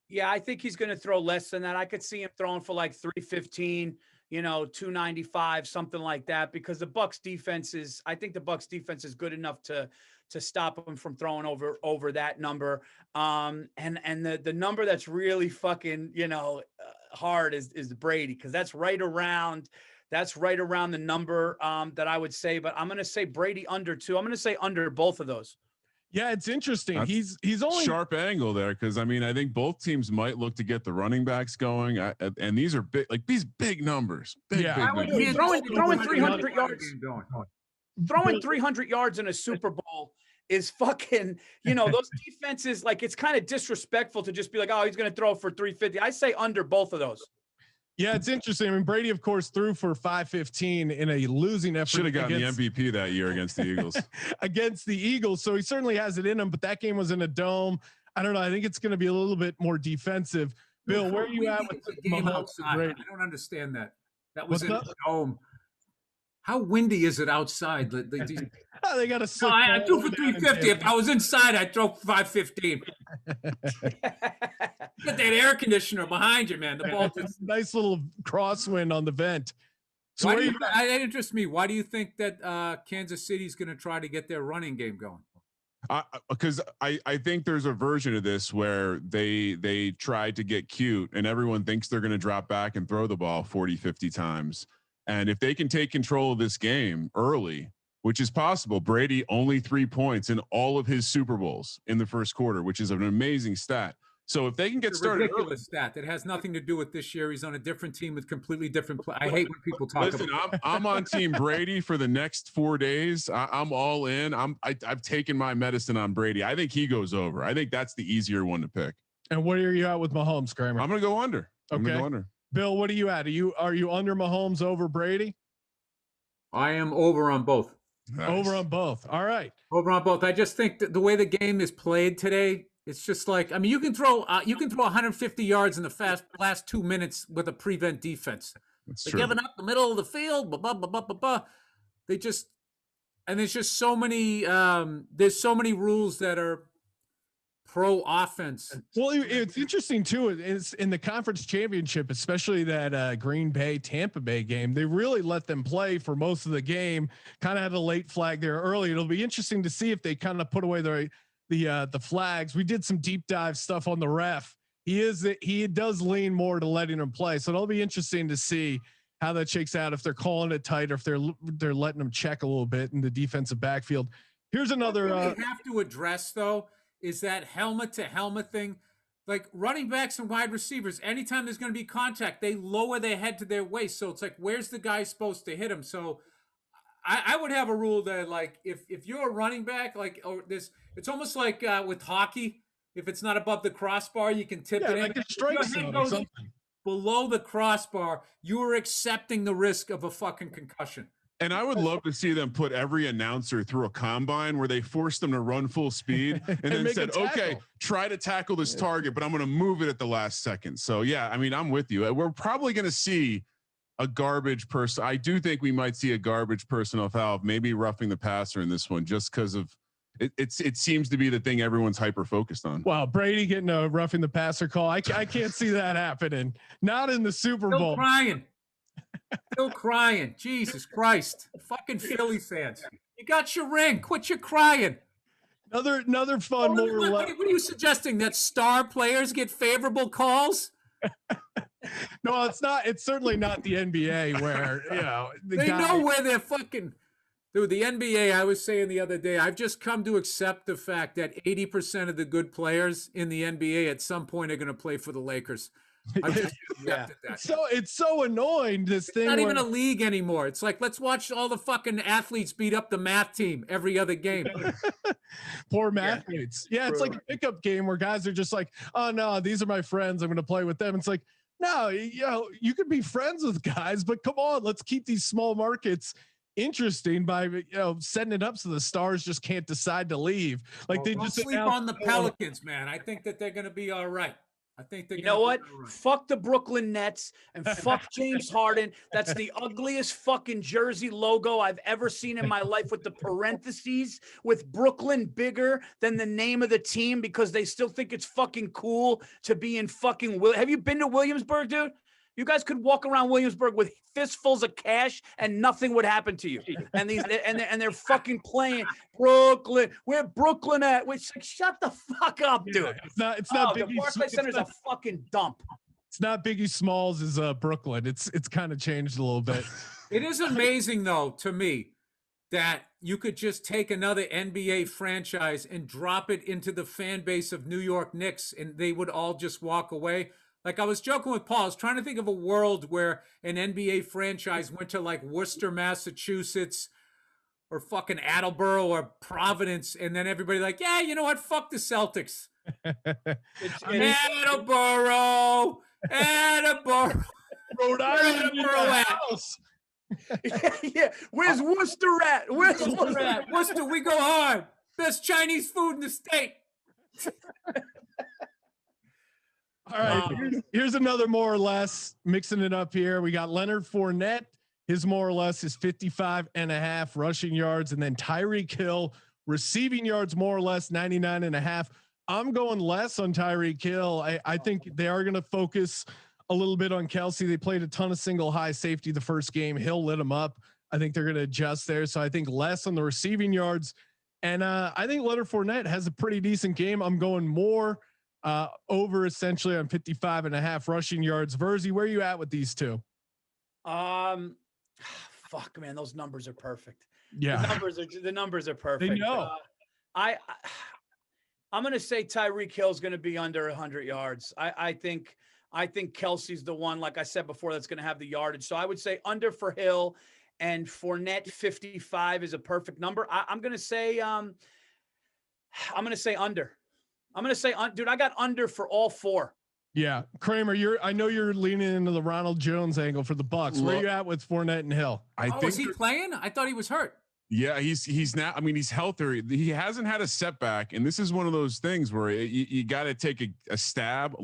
Yeah, I think he's going to throw less than that. I could see him throwing for like 315. 295, something like that, because the Bucks defense is, I think the Bucks defense is good enough to stop them from throwing over that number. And the number that's really fucking, hard is Brady. Cause that's right around the number that I would say, but I'm going to say Brady under 2. I'm going to say under both of those. Yeah, it's interesting. He's only sharp angle there because I think both teams might look to get the running backs going, and these are big, like these big numbers. Big numbers. Throwing 300 yards. Throwing 300 yards in a Super Bowl is fucking. Those defenses, like it's kind of disrespectful to just be like, oh, he's going to throw for 350. I say under both of those. Yeah, it's interesting. Brady, of course, threw for 515 in a losing effort. Should have gotten the MVP that year against the Eagles. So he certainly has it in him, but that game was in a dome. I don't know. I think it's going to be a little bit more defensive. Bill, where are you at with the game outside? I don't understand that. That was in a dome. How windy is it outside? They got to. No, I do for 350. If I was inside, I'd throw 515. Get that air conditioner behind you, man. The ball just nice little crosswind on the vent. So that interests me. Why do you think that Kansas City's going to try to get their running game going? Because I think there's a version of this where they try to get cute and everyone thinks they're going to drop back and throw the ball 40, 50 times. And if they can take control of this game early, which is possible, Brady only 3 points in all of his Super Bowls in the first quarter, which is an amazing stat. So if they can get started, ridiculous stat that has nothing to do with this year. He's on a different team with completely different play. I hate when people talk about it. I'm on Team Brady for the next 4 days. I'm all in. I've taken my medicine on Brady. I think he goes over. I think that's the easier one to pick. And what are you at with Mahomes, Kramer? I'm going to go under. I'm okay. going to go under. Bill, what are you at? Are you under Mahomes over Brady? I am over on both. Nice. Over on both. All right. Over on both. I just think that the way the game is played today, it's just like, I mean, you can throw 150 yards in the last 2 minutes with a prevent defense. They're giving up the middle of the field. Blah, blah, blah, blah, blah, blah. They just, and there's just so many. There's so many rules that are pro offense. Well, it's interesting too. It's in the conference championship, especially that Green Bay Tampa Bay game. They really let them play for most of the game. Kind of had a late flag there early. It'll be interesting to see if they kind of put away the flags. We did some deep dive stuff on the ref. He does lean more to letting them play. So it'll be interesting to see how that shakes out, if they're calling it tight or if they're letting them check a little bit in the defensive backfield. Here's another. What we have to address though is that helmet to helmet thing. Like running backs and wide receivers, anytime there's going to be contact, they lower their head to their waist. So it's like, where's the guy supposed to hit him? So I would have a rule that like, if you're a running back, like, or this, it's almost like with hockey, if it's not above the crossbar, you can tip it like in. a strike zone or something. Below the crossbar, you are accepting the risk of a fucking concussion. And I would love to see them put every announcer through a combine where they forced them to run full speed and then said, okay, try to tackle this target, but I'm going to move it at the last second. So yeah, I mean, I'm with you. We're probably going to see a garbage person. I do think we might see a garbage personal foul, maybe roughing the passer in this one, just because of it seems to be the thing everyone's hyper focused on. Wow. Brady getting a roughing the passer call. I can't see that happening. Not in the Super Bowl. Still crying. Jesus Christ. Fucking Philly fans. You got your ring. Quit your crying. Another fun. What are you suggesting? That star players get favorable calls? No, it's not. It's certainly not the NBA where, they know where they're fucking. Dude, the NBA, I was saying the other day, I've just come to accept the fact that 80% of the good players in the NBA at some point are going to play for the Lakers. I've just accepted that. So it's so annoying. It's not even a league anymore. It's like, let's watch all the fucking athletes beat up the math team every other game. Poor mathletes. Yeah, it's like a pickup game where guys are just like, oh no, these are my friends. I'm going to play with them. It's like, no, you could be friends with guys, but come on, let's keep these small markets interesting by setting it up so the stars just can't decide to leave. Like they just sleep on the Pelicans, man. I think that they're going to be all right. I think they're. You know what? Right. Fuck the Brooklyn Nets and fuck James Harden. That's the ugliest fucking jersey logo I've ever seen in my life, with the parentheses with Brooklyn bigger than the name of the team because they still think it's fucking cool to be in fucking. Have you been to Williamsburg, dude? You guys could walk around Williamsburg with fistfuls of cash and nothing would happen to you. And they're fucking playing Brooklyn. Where Brooklyn at? Which, like, shut the fuck up, dude. It's not. The Barclays Center is a fucking dump. It's not Biggie Smalls is Brooklyn. It's kind of changed a little bit. It is amazing though to me that you could just take another NBA franchise and drop it into the fan base of New York Knicks and they would all just walk away. Like I was joking with Paul, I was trying to think of a world where an NBA franchise went to like Worcester, Massachusetts, or fucking Attleboro or Providence, and then everybody like, yeah, you know what? Fuck the Celtics. Attleboro, Rhode Island, house. Yeah, where's Worcester at? Where's Worcester at? Worcester, we go hard. Best Chinese food in the state. All right, here's another more or less mixing it up here. We got Leonard Fournette His more or less is 55.5 rushing yards. And then Tyreek Hill receiving yards, more or less 99.5. I'm going less on Tyreek Hill. I think they are going to focus a little bit on Kelsey. They played a ton of single high safety the first game. Hill lit him up. I think they're going to adjust there. So I think less on the receiving yards. And I think Leonard Fournette has a pretty decent game. I'm going more over essentially on 55.5 rushing yards. Virzi, where are you at with these two? Fuck, man, those numbers are perfect. Yeah, the numbers are perfect. They know. I'm going to say Tyreek Hill's going to be under 100 yards. I think Kelsey's the one, like I said before, that's going to have the yardage. So I would say under for Hill, and Fournette 55 is a perfect number. I'm going to say under. I'm going to say, dude, I got under for all four. Yeah, Kramer, I know you're leaning into the Ronald Jones angle for the Bucks. Where are you at with Fournette and Hill? I think is he playing? I thought he was hurt. Yeah, he's now. I mean, he's healthy. He hasn't had a setback, and this is one of those things where you got to take a stab.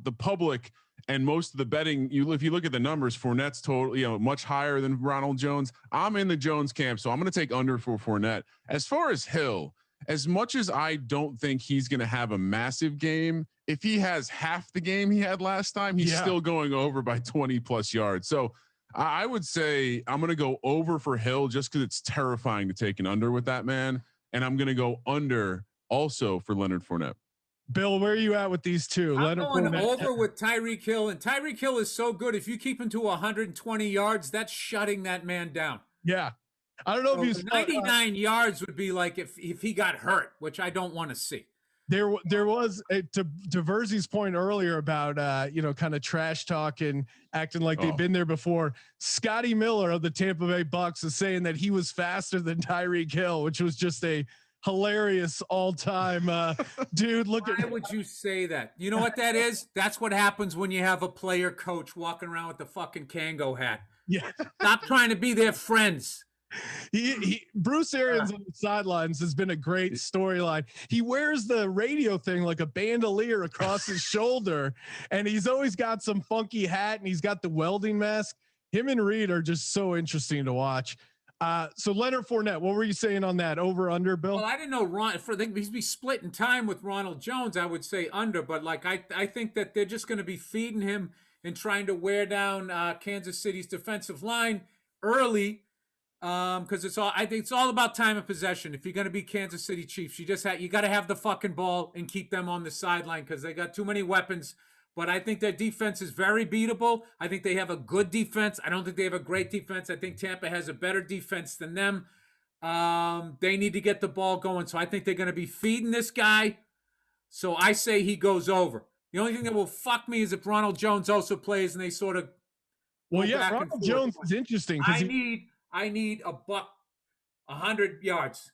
The public and most of the betting. If you look at the numbers, Fournette's total, much higher than Ronald Jones. I'm in the Jones camp, so I'm going to take under for Fournette. As far as Hill, as much as I don't think he's going to have a massive game, if he has half the game he had last time, he's still going over by 20 plus yards. So I would say I'm going to go over for Hill just because it's terrifying to take an under with that man. And I'm going to go under also for Leonard Fournette. Bill, where are you at with these two? I'm going over with Tyreek Hill, and Tyreek Hill is so good. If you keep him to 120 yards, that's shutting that man down. Yeah. I don't know if he's 99 yards would be like if he got hurt, which I don't want to see. There was to Virzi's point earlier about kind of trash talk and acting like they've been there before. Scotty Miller of the Tampa Bay Bucks is saying that he was faster than Tyreek Hill, which was just a hilarious all-time dude. Why would you say that? You know what that is? That's what happens when you have a player coach walking around with the fucking Kango hat. Yeah. Stop trying to be their friends. Bruce Arians on the sidelines has been a great storyline. He wears the radio thing like a bandolier across his shoulder, and he's always got some funky hat, and he's got the welding mask. Him and Reed are just so interesting to watch. So Leonard Fournette, what were you saying on that? Over under, Bill? Well, I didn't know he's be split in time with Ronald Jones. I would say under, but like I think that they're just going to be feeding him and trying to wear down Kansas City's defensive line early. Because I think it's all about time of possession. If you're going to be Kansas City Chiefs, you got to have the fucking ball and keep them on the sideline because they got too many weapons. But I think their defense is very beatable. I think they have a good defense. I don't think they have a great defense. I think Tampa has a better defense than them. They need to get the ball going. So I think they're going to be feeding this guy. So I say he goes over. The only thing that will fuck me is if Ronald Jones also plays and they sort of. Well, yeah, Ronald Jones is interesting. I need 100 yards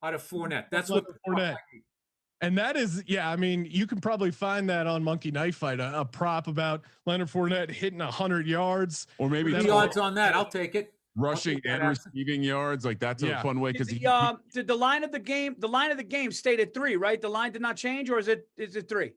out of Fournette. That's what Fournette. And that is, I mean, you can probably find that on Monkey Knife Fight, a prop about Leonard Fournette hitting 100 yards, or maybe the odds on that. I'll take it. Rushing and receiving yards, like that's a fun way because did the line of the game stayed at 3, right? The line did not change, or is it 3?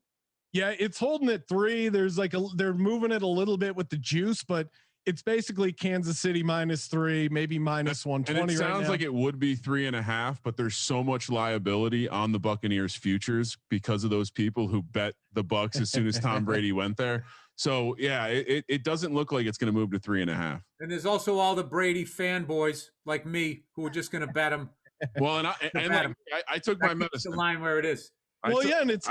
Yeah, it's holding at 3. There's they're moving it a little bit with the juice, but it's basically Kansas City -3, maybe -120. And it sounds right like it would be 3.5, but there's so much liability on the Buccaneers futures because of those people who bet the Bucks as soon as Tom Brady went there. So yeah, it doesn't look like it's going to move to 3.5. And there's also all the Brady fanboys like me who are just going to bet him. Well, I took my medicine. The line where it is. And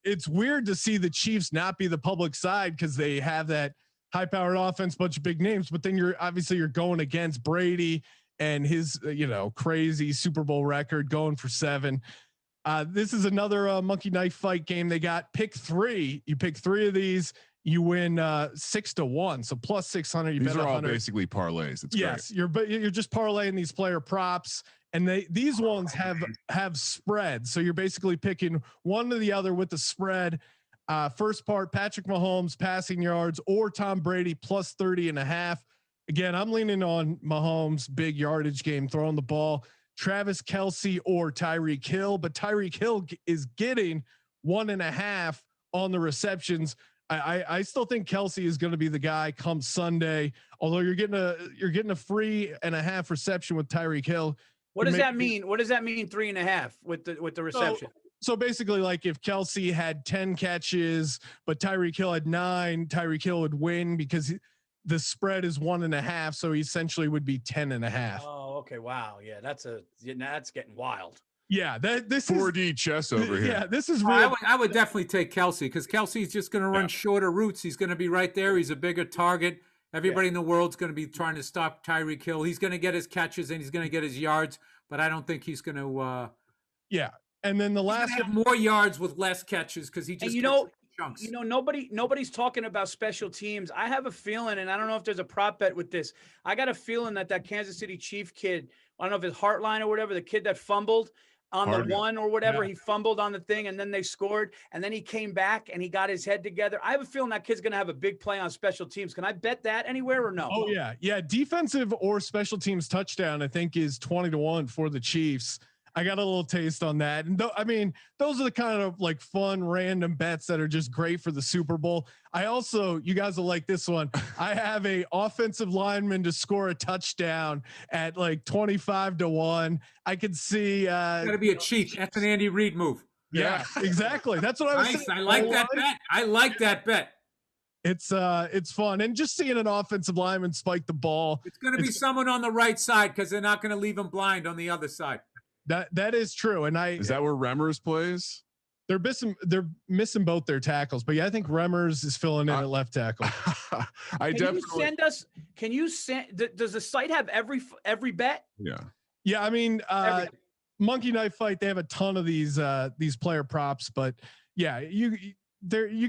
it's weird to see the Chiefs not be the public side because they have that high-powered offense, bunch of big names, but then you're going against Brady and his, crazy Super Bowl record going for 7. This is another Monkey Knife Fight game. They got pick 3. You pick 3 of these, you win 6-1. So plus 600. You these bet are 100. all basically parlays. It's yes, great. you're just parlaying these player props, and these ones have spread. So you're basically picking one or the other with the spread. First part, Patrick Mahomes passing yards or Tom Brady plus 30.5. Again, I'm leaning on Mahomes, big yardage game, throwing the ball. Travis Kelce or Tyreek Hill, but Tyreek Hill is getting 1.5 on the receptions. I still think Kelsey is going to be the guy come Sunday. Although you're getting a 3.5 reception with Tyreek Hill. What does that mean? What does that mean? 3.5 with the reception. So basically, like if Kelsey had 10 catches, but Tyreek Hill had 9, Tyreek Hill would win because the spread is 1.5. So he essentially would be 10.5. Oh, okay. Wow. Yeah. That's getting wild. Yeah. This 4D chess over here. Yeah. This is real. I would definitely take Kelsey because Kelsey's just going to run shorter routes. He's going to be right there. He's a bigger target. Everybody in the world's going to be trying to stop Tyreek Hill. He's going to get his catches and he's going to get his yards, but I don't think he's going to. And then the last have more yards with less catches because he just chunks. Nobody's talking about special teams. I have a feeling, and I don't know if there's a prop bet with this. I got a feeling that Kansas City Chief kid, I don't know if it's Heartline or whatever, the kid that fumbled on the one or whatever, he fumbled on the thing and then they scored and then he came back and he got his head together. I have a feeling that kid's going to have a big play on special teams. Can I bet that anywhere or no? Oh yeah. Yeah. Defensive or special teams touchdown, I think is 20-1 for the Chiefs. I got a little taste on that. And those are the kind of like fun, random bets that are just great for the Super Bowl. You guys will like this one. I have a offensive lineman to score a touchdown at like 25-1. I could see, got to be a cheat. That's an Andy Reid move. Yeah, exactly. That's what I was saying. I like that bet. I like that bet. It's fun. And just seeing an offensive lineman spike the ball. It's going to be someone on the right side because they're not going to leave him blind on the other side. That is true. And is that where Remmers plays? They're missing both their tackles, but yeah, I think Remmers is filling in at left tackle. Can you send, does the site have every bet? Yeah. Yeah. I mean, Monkey Knife Fight, they have a ton of these player props, but yeah, you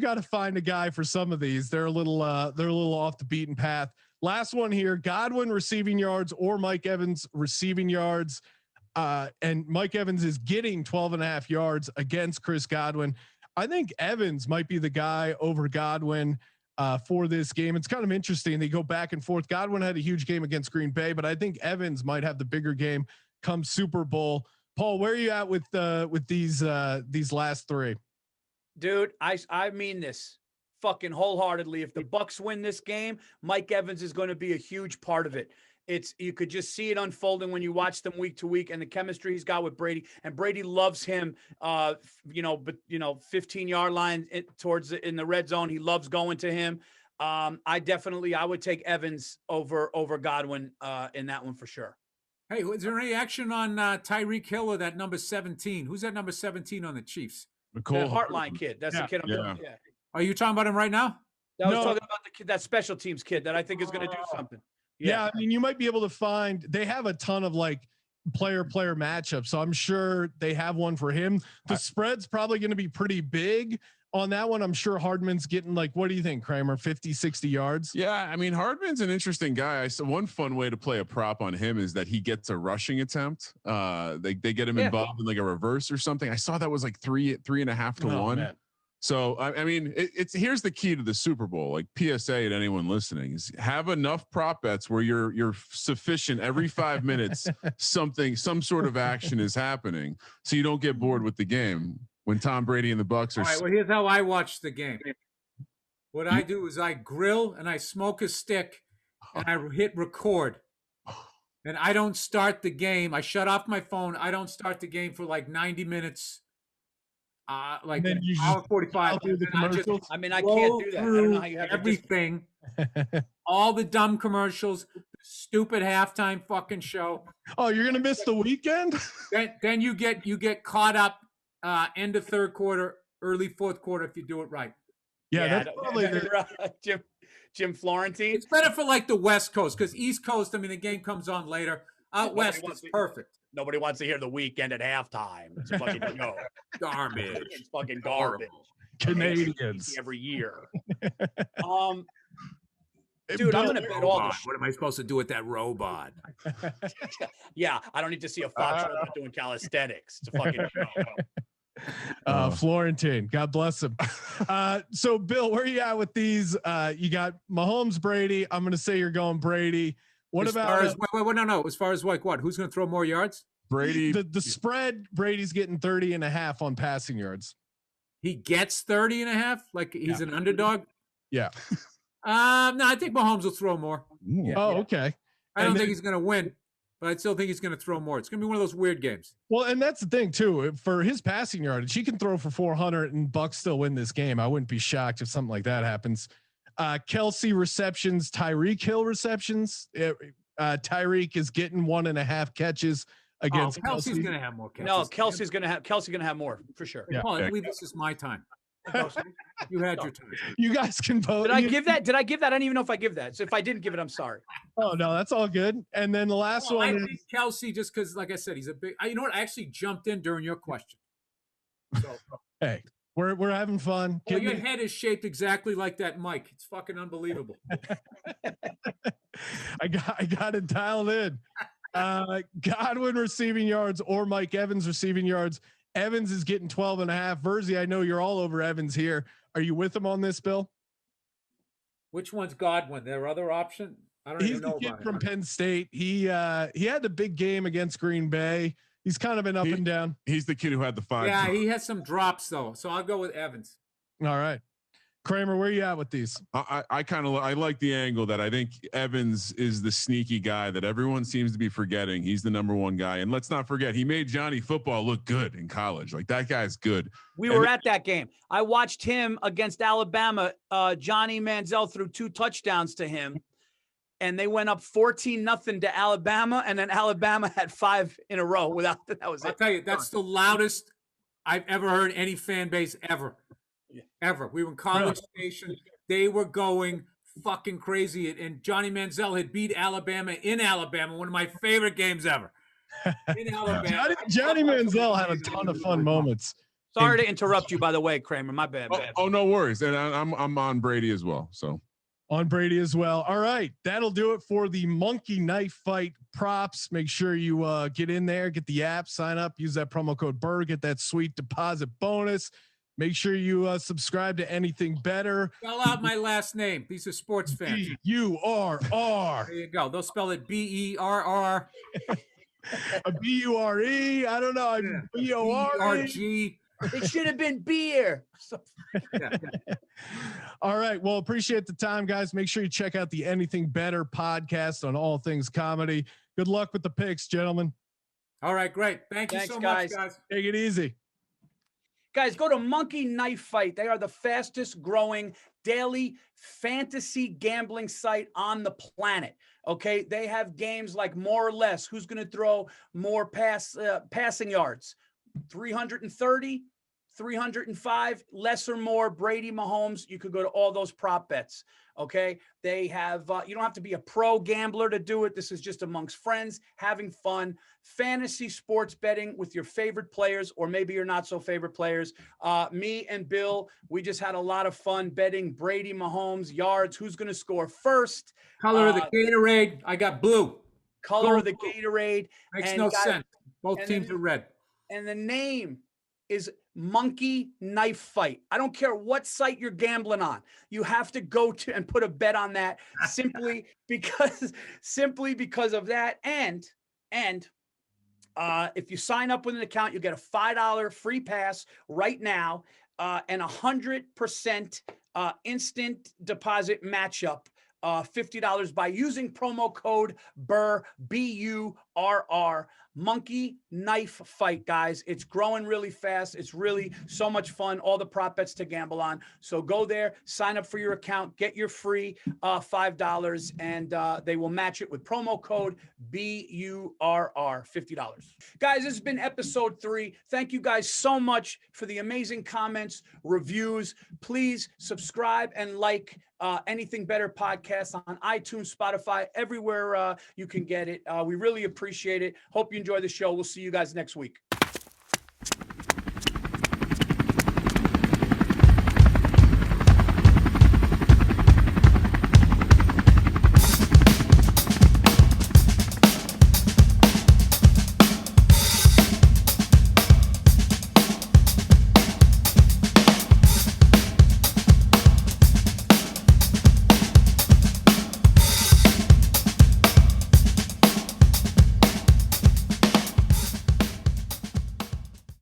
got to find a guy for some of these. They're a little off the beaten path. Last one here, Godwin receiving yards or Mike Evans receiving yards. And Mike Evans is getting 12.5 yards against Chris Godwin. I think Evans might be the guy over Godwin for this game. It's kind of interesting. They go back and forth. Godwin had a huge game against Green Bay, but I think Evans might have the bigger game come Super Bowl. Paul, where are you at with these last three? Dude, I mean this fucking wholeheartedly. If the Bucs win this game, Mike Evans is going to be a huge part of it. You could just see it unfolding when you watch them week to week and the chemistry he's got with Brady, and Brady loves him, 15-yard line in the red zone. He loves going to him. I would take Evans over Godwin in that one for sure. Hey, is there any action on Tyreek Hill or that number 17? Who's that number 17 on the Chiefs? That Heartline kid. That's the kid I'm talking about. Are you talking about him right now? I was talking about the kid, that special teams kid that I think is going to do something. Yeah, I mean, you might be able to find. They have a ton of like player matchups, so I'm sure they have one for him. The spread's probably going to be pretty big on that one. I'm sure Hardman's getting like, what do you think, Kramer? 50, 60 yards? Yeah, I mean, Hardman's an interesting guy. One fun way to play a prop on him is that he gets a rushing attempt. They get him involved in like a reverse or something. I saw that was like 3.5-1. Man. So, I mean, here's the key to the Super Bowl, like PSA to anyone listening, is have enough prop bets where you're sufficient every 5 minutes, some sort of action is happening. So you don't get bored with the game when Tom Brady and the Bucs are. All right, well, here's how I watch the game. What I do is I grill and I smoke a stick and I hit record. And I don't start the game. I shut off my phone. I don't start the game for like 90 minutes. Like an hour 45. I can't do that. I don't know how you have everything. All the dumb commercials, stupid halftime fucking show. Oh, you're gonna miss the weekend? Then you get caught up end of third quarter, early fourth quarter if you do it right. Yeah, that's probably Jim Florentine. It's better for like the West Coast because East Coast, I mean, the game comes on later. Out West is perfect. Nobody wants to hear the weekend at halftime. It's fucking garbage. It's fucking garbage. Canadians every year. Dude, I'm gonna bet all this. What am I supposed to do with that robot? Yeah, I don't need to see a Fox robot doing calisthenics. It's a fucking show. Florentine, God bless him. So Bill, where are you at with these? You got Mahomes, Brady. I'm gonna say you're going Brady. What about as far as like what? Who's going to throw more yards? Brady. The spread, Brady's getting 30.5 on passing yards. He gets 30.5, like he's an underdog. Yeah. No, I think Mahomes will throw more. Oh, okay. I don't think he's going to win, but I still think he's going to throw more. It's going to be one of those weird games. Well, and that's the thing too. For his passing yardage, he can throw for 400 and Bucks still win this game. I wouldn't be shocked if something like that happens. Kelsey receptions, Tyreek Hill receptions. Tyreek is getting 1.5 catches against Kelsey's going to have more catches. No, Kelsey's going to have more for sure. Yeah. Paul, I believe this is my time. You had your time. You guys can vote. Did I give that? I don't even know if I give that. So if I didn't give it, I'm sorry. Oh no, that's all good. And then the last one. I think Kelsey, just because, like I said, he's a big. You know what? I actually jumped in during your question. So hey, we're having fun. well, your head is shaped exactly like that mic. It's fucking unbelievable. I got it dialed in. Godwin receiving yards or Mike Evans receiving yards. Evans is getting 12.5. Virzi, I know you're all over Evans here. Are you with him on this, Bill? Which one's Godwin? Their other option? I don't even know He's the about kid from him. Penn State. He had the big game against Green Bay. He's kind of been up and down. He's the kid who had the 5. Yeah, he has some drops though. So I'll go with Evans. All right. Kramer, where you at with these? I kind of I like the angle that I think Evans is the sneaky guy that everyone seems to be forgetting. He's the number 1 guy, and let's not forget he made Johnny Football look good in college. Like that guy's good. We were at that game. I watched him against Alabama. Johnny Manziel threw 2 touchdowns to him, and they went up 14-0 to Alabama, and then Alabama had 5 in a row without that. I'll tell you, that's the loudest I've ever heard any fan base ever. Ever. We were in College Station. They were going fucking crazy. And Johnny Manziel had beat Alabama in Alabama, one of my favorite games ever. In Alabama. Johnny Manziel had a ton of fun moments. Sorry to interrupt you, by the way, Kramer. My bad. Oh, no worries. And I'm on Brady as well. So on Brady as well. All right. That'll do it for the Monkey Knife Fight props. Make sure you get in there, get the app, sign up, use that promo code Burr, get that sweet deposit bonus. Make sure you subscribe to Anything Better. Spell out my last name. These are sports fans. B-U-R-R. There you go. They'll spell it B-E-R-R. A B-U-R-E. I don't know. B-O-R-G. It should have been beer. All right. Well, appreciate the time, guys. Make sure you check out the Anything Better podcast on all things comedy. Good luck with the picks, gentlemen. All right. Great. Thanks so much, guys. Take it easy. Guys, go to Monkey Knife Fight. They are the fastest growing daily fantasy gambling site on the planet. Okay. They have games like More or Less. Who's going to throw more passing yards? 330, 305, less or more, Brady, Mahomes. You could go to all those prop bets. Okay. They have, you don't have to be a pro gambler to do it. This is just amongst friends, having fun, fantasy sports betting with your favorite players, or maybe your not so favorite players. Me and Bill, we just had a lot of fun betting Brady, Mahomes, yards, who's going to score first. Color of the Gatorade. I got blue. Color of the Gatorade. Makes no sense. Both teams are red. And the name is Monkey Knife Fight. I don't care what site you're gambling on. You have to go to and put a bet on that simply because of that. And if you sign up with an account, you get a $5 free pass right now, and 100% instant deposit matchup. $50 by using promo code Burr, B-U-R-R. Monkey Knife Fight, guys. It's growing really fast. It's really so much fun. All the prop bets to gamble on. So go there, sign up for your account, get your free $5, and they will match it with promo code B-U-R-R, $50. Guys, this has been episode 3. Thank you guys so much for the amazing comments, reviews. Please subscribe and like Anything Better podcast on iTunes, Spotify, everywhere you can get it. We really appreciate it. Hope you enjoy the show. We'll see you guys next week.